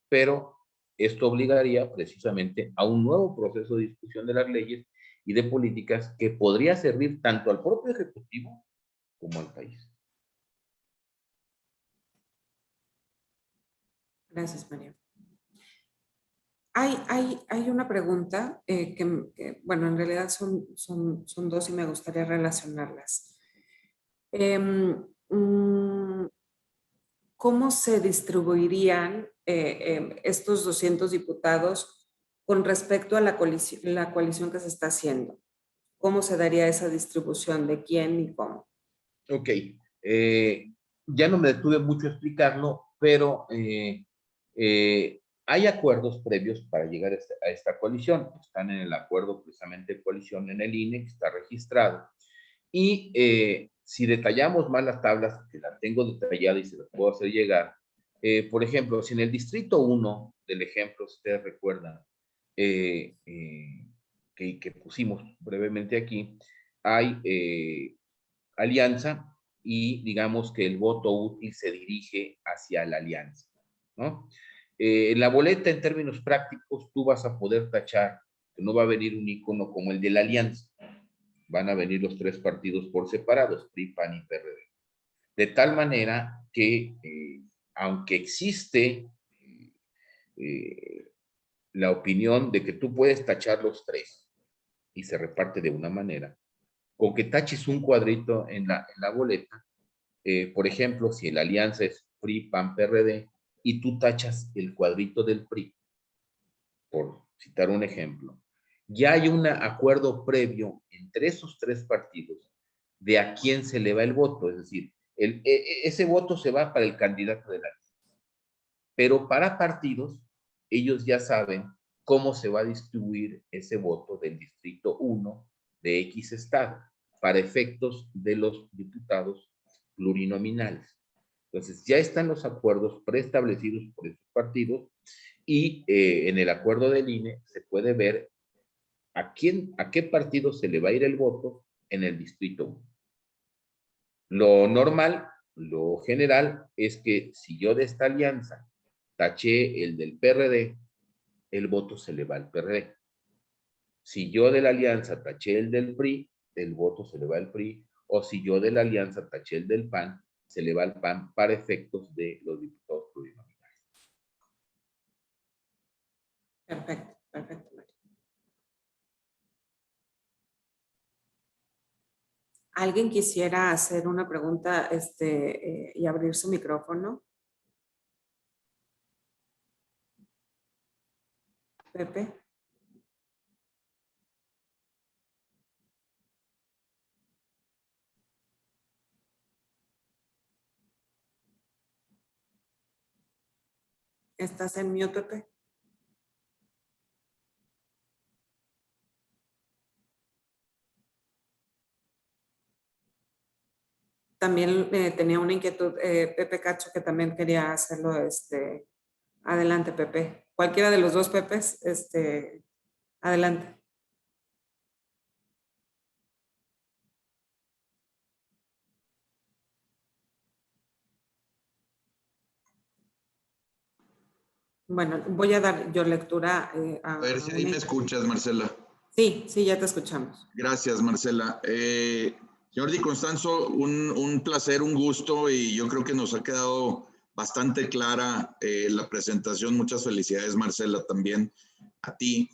Pero esto obligaría precisamente a un nuevo proceso de discusión de las leyes y de políticas que podría servir tanto al propio Ejecutivo como al país. Gracias, María. Hay una pregunta bueno, en realidad son dos y me gustaría relacionarlas. ¿Cómo se distribuirían estos 200 diputados con respecto a la coalición que se está haciendo? ¿Cómo se daría esa distribución? ¿De quién y cómo? Ok. Ya no me detuve mucho a explicarlo, pero hay acuerdos previos para llegar a esta coalición. Están en el acuerdo precisamente de coalición en el INE, que está registrado. Y si detallamos más las tablas, que las tengo detalladas y se las puedo hacer llegar, por ejemplo, si en el distrito 1 del ejemplo, si ustedes recuerdan, que pusimos brevemente aquí, hay alianza, y digamos que el voto útil se dirige hacia la alianza, ¿no? La boleta, en términos prácticos, tú vas a poder tachar que no va a venir un icono como el de la alianza. Van a venir los 3 partidos por separados, PRI, PAN y PRD. De tal manera que, aunque existe la opinión de que tú puedes tachar los 3 y se reparte de una manera, con que taches un cuadrito en la boleta, por ejemplo, si la alianza es PRI, PAN, PRD, y tú tachas el cuadrito del PRI, por citar un ejemplo, ya hay un acuerdo previo entre esos tres partidos de a quién se le va el voto, es decir, ese voto se va para el candidato de la lista. Pero para partidos, ellos ya saben cómo se va a distribuir ese voto del distrito 1 de X estado para efectos de los diputados plurinominales. Entonces, ya están los acuerdos preestablecidos por esos partidos y en el acuerdo del INE se puede ver a qué partido se le va a ir el voto en el distrito 1. Lo normal, lo general, es que si yo de esta alianza taché el del PRD, el voto se le va al PRD. Si yo de la alianza taché el del PRI, el voto se le va al PRI. O si yo de la alianza taché el del PAN, se le va al PAN para efectos de los diputados plurinominales. Perfecto, perfecto. ¿Alguien quisiera hacer una pregunta y abrir su micrófono? Pepe. ¿Estás en mute, Pepe? También tenía una inquietud, Pepe Cacho, que también quería hacerlo. Adelante, Pepe. Cualquiera de los dos Pepes, adelante. Bueno, voy a dar yo lectura A ver si ahí me escuchas, Marcela. Sí, sí, ya te escuchamos. Gracias, Marcela. Señor Di Constanzo, un placer, un gusto, y yo creo que nos ha quedado bastante clara la presentación. Muchas felicidades, Marcela, también a ti.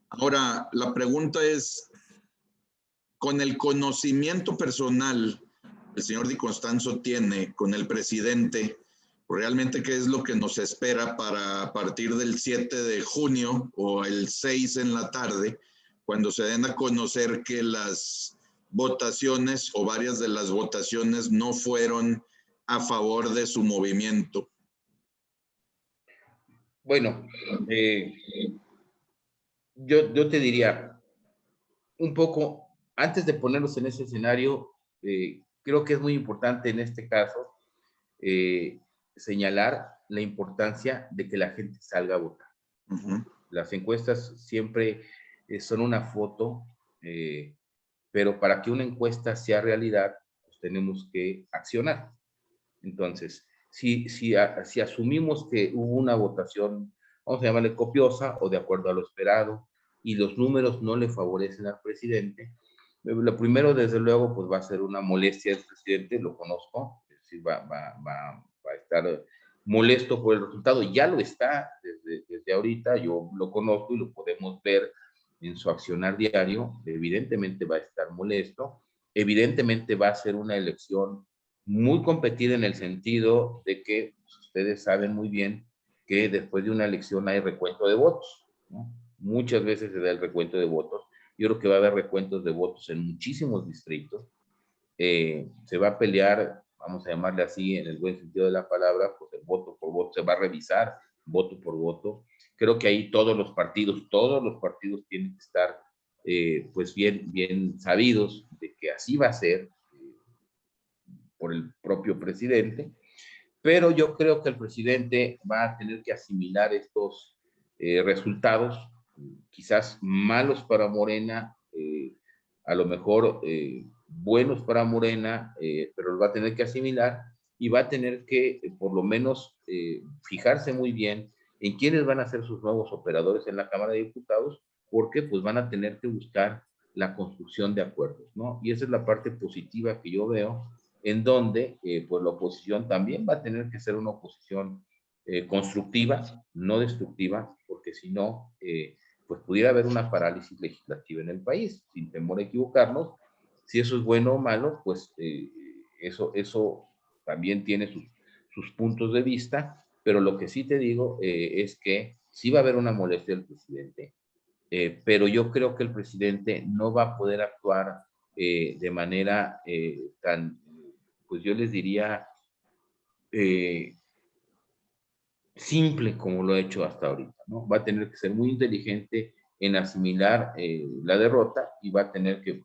Ahora, la pregunta es, con el conocimiento personal que el señor Di Constanzo tiene con el presidente, realmente qué es lo que nos espera para a partir del 7 de junio o el 6 en la tarde, cuando se den a conocer que las votaciones o varias de las votaciones no fueron a favor de su movimiento. Bueno, yo te diría, un poco, antes de ponernos en ese escenario, creo que es muy importante en este caso señalar la importancia de que la gente salga a votar. Las encuestas siempre son una foto, pero para que una encuesta sea realidad, pues tenemos que accionar. Entonces, si asumimos que hubo una votación, vamos a llamarle copiosa o de acuerdo a lo esperado, y los números no le favorecen al presidente, lo primero, desde luego, pues va a ser una molestia del presidente, lo conozco, es decir, va a estar molesto por el resultado, ya lo está desde ahorita, yo lo conozco y lo podemos ver en su accionar diario, evidentemente va a estar molesto, evidentemente va a ser una elección muy competida en el sentido de que ustedes saben muy bien que después de una elección hay recuento de votos, ¿no? Muchas veces se da el recuento de votos. Yo creo que va a haber recuentos de votos en muchísimos distritos. Se va a pelear, vamos a llamarle así, en el buen sentido de la palabra, pues el voto por voto, se va a revisar voto por voto. Creo que ahí todos los partidos tienen que estar pues bien sabidos de que así va a ser por el propio presidente, pero yo creo que el presidente va a tener que asimilar estos resultados, quizás malos para Morena, a lo mejor buenos para Morena, pero los va a tener que asimilar y va a tener que por lo menos fijarse muy bien en quiénes van a ser sus nuevos operadores en la Cámara de Diputados, porque pues van a tener que buscar la construcción de acuerdos, ¿no? Y esa es la parte positiva que yo veo, en donde pues la oposición también va a tener que ser una oposición constructiva, no destructiva, porque si no, pues pudiera haber una parálisis legislativa en el país, sin temor a equivocarnos. Si eso es bueno o malo, pues eso también tiene sus puntos de vista, pero lo que sí te digo es que sí va a haber una molestia del presidente. pero yo creo que el presidente no va a poder actuar de manera tan, pues yo les diría, simple como lo ha hecho hasta ahorita, ¿no? Va a tener que ser muy inteligente en asimilar la derrota y va a tener que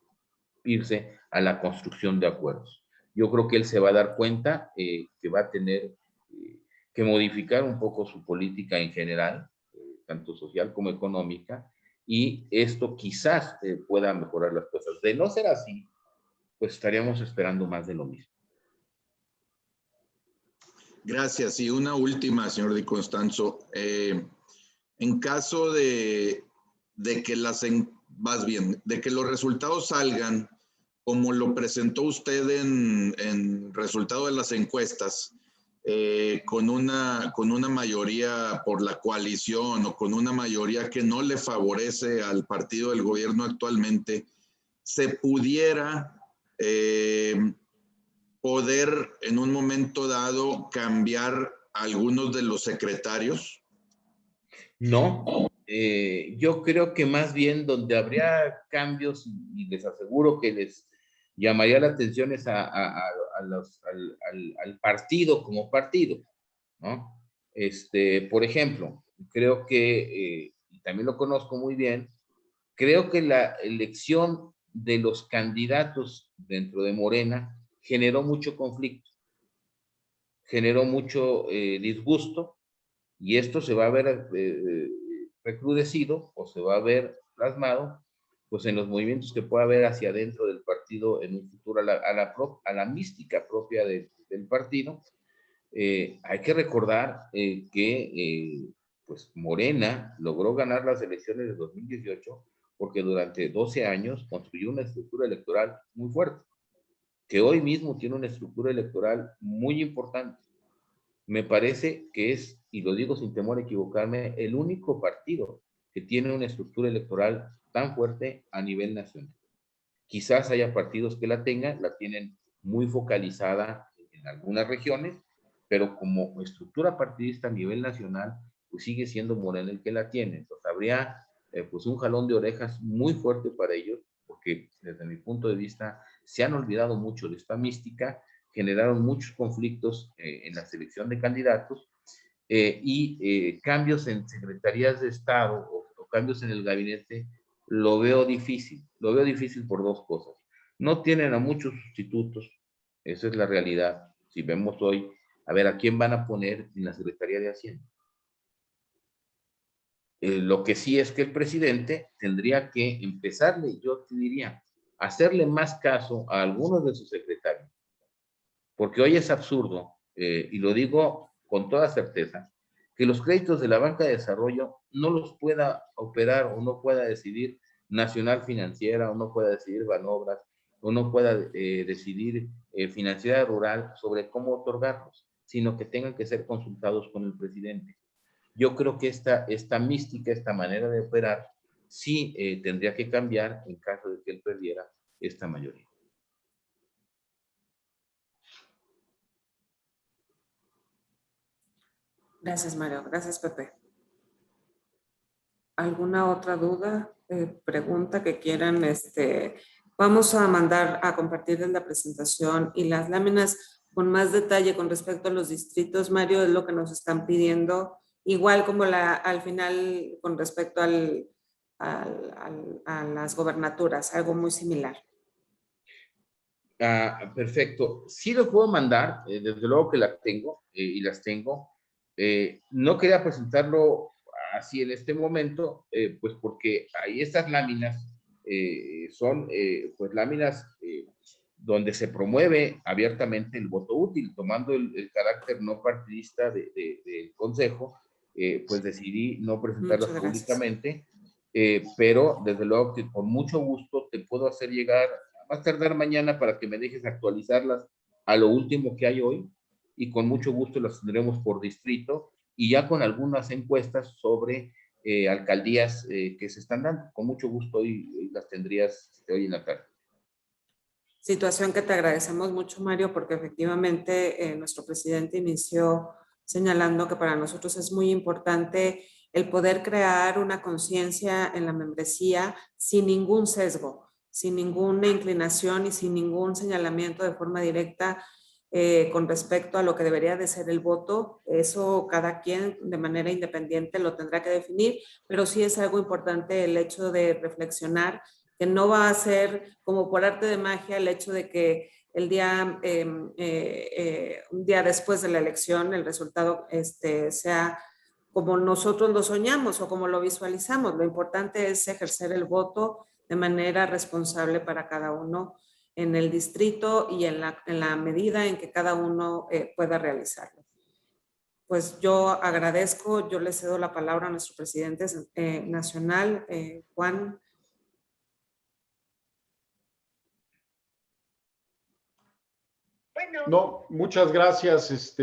irse a la construcción de acuerdos. Yo creo que él se va a dar cuenta que va a tener que modificar un poco su política en general, tanto social como económica, y esto quizás pueda mejorar las cosas. De no ser así, pues estaríamos esperando más de lo mismo. Gracias. Y una última, señor Di Constanzo. En caso de que de que los resultados salgan como lo presentó usted en resultado de las encuestas, con una mayoría por la coalición o con una mayoría que no le favorece al partido del gobierno actualmente, se pudiera poder en un momento dado cambiar algunos de los secretarios? No, yo creo que más bien donde habría cambios, y les aseguro que les llamaría la atención es al partido como partido, ¿no? Por ejemplo, creo que, y también lo conozco muy bien, creo que la elección de los candidatos dentro de Morena generó mucho conflicto, generó mucho disgusto, y esto se va a ver recrudecido o se va a ver plasmado pues en los movimientos que pueda haber hacia adentro del partido en un futuro, a la mística propia del partido. Hay que recordar que pues Morena logró ganar las elecciones de 2018 porque durante 12 años construyó una estructura electoral muy fuerte, que hoy mismo tiene una estructura electoral muy importante. Me parece que es, y lo digo sin temor a equivocarme, el único partido que tiene una estructura electoral tan fuerte a nivel nacional. Quizás haya partidos que la tengan, la tienen muy focalizada en algunas regiones, pero como estructura partidista a nivel nacional, pues sigue siendo Morena el que la tiene. Entonces habría pues un jalón de orejas muy fuerte para ellos, porque desde mi punto de vista se han olvidado mucho de esta mística, generaron muchos conflictos en la selección de candidatos y cambios en secretarías de Estado o cambios en el gabinete lo veo difícil por dos cosas. No tienen a muchos sustitutos, esa es la realidad. Si vemos hoy, a ver, ¿a quién van a poner en la Secretaría de Hacienda? Lo que sí es que el presidente tendría que empezarle, yo te diría, hacerle más caso a algunos de sus secretarios, porque hoy es absurdo, y lo digo con toda certeza, que los créditos de la banca de desarrollo no los pueda operar o no pueda decidir Nacional Financiera o no pueda decidir Banobras o no pueda decidir Financiera Rural sobre cómo otorgarlos, sino que tengan que ser consultados con el presidente. Yo creo que esta mística, esta manera de operar, sí tendría que cambiar en caso de que él perdiera esta mayoría. Gracias, Mario. Gracias, Pepe. ¿Alguna otra duda, pregunta que quieran? Vamos a mandar a compartir la presentación y las láminas con más detalle con respecto a los distritos. Mario, es lo que nos están pidiendo, igual como al final con respecto a las gobernaturas, algo muy similar. Perfecto. Sí lo puedo mandar, desde luego que las tengo y las tengo. No quería presentarlo así en este momento, pues porque ahí estas láminas son pues láminas donde se promueve abiertamente el voto útil, tomando el carácter no partidista del Consejo, pues decidí no presentarlas públicamente, pero desde luego que con mucho gusto te puedo hacer llegar, va a tardar mañana para que me dejes actualizarlas a lo último que hay hoy, y con mucho gusto las tendremos por distrito y ya con algunas encuestas sobre alcaldías que se están dando. Con mucho gusto hoy las tendrías hoy en la tarde. Situación que te agradecemos mucho, Mario, porque efectivamente nuestro presidente inició señalando que para nosotros es muy importante el poder crear una conciencia en la membresía sin ningún sesgo, sin ninguna inclinación y sin ningún señalamiento de forma directa con respecto a lo que debería de ser el voto. Eso cada quien de manera independiente lo tendrá que definir, pero sí es algo importante el hecho de reflexionar que no va a ser como por arte de magia el hecho de que el día, un día después de la elección el resultado sea como nosotros lo soñamos o como lo visualizamos. Lo importante es ejercer el voto de manera responsable para cada uno en el distrito y en la medida en que cada uno pueda realizarlo. Pues yo agradezco, yo le cedo la palabra a nuestro presidente nacional, Juan. No, muchas gracias,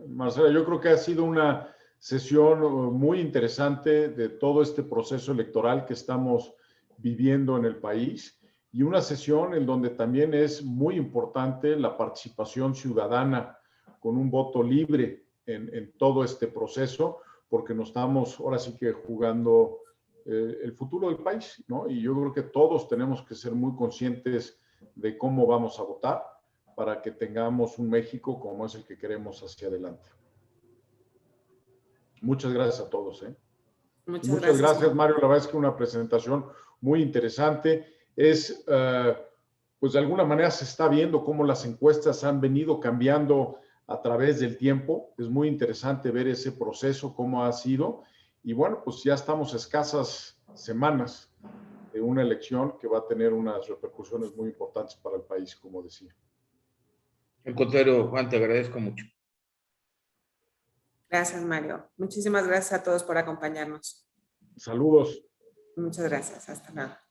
Marcela. Yo creo que ha sido una sesión muy interesante de todo este proceso electoral que estamos viviendo en el país y una sesión en donde también es muy importante la participación ciudadana con un voto libre en todo este proceso, porque nos estamos ahora sí que jugando el futuro del país, ¿no? Y yo creo que todos tenemos que ser muy conscientes de cómo vamos a votar para que tengamos un México como es el que queremos hacia adelante. Muchas gracias a todos. Muchas gracias, Mario. La verdad es que una presentación muy interesante. Es, pues de alguna manera se está viendo cómo las encuestas han venido cambiando a través del tiempo. Es muy interesante ver ese proceso, cómo ha sido. Y bueno, pues ya estamos a escasas semanas de una elección que va a tener unas repercusiones muy importantes para el país, como decía. Al contrario, Juan, te agradezco mucho. Gracias, Mario. Muchísimas gracias a todos por acompañarnos. Saludos. Muchas gracias. Hasta luego.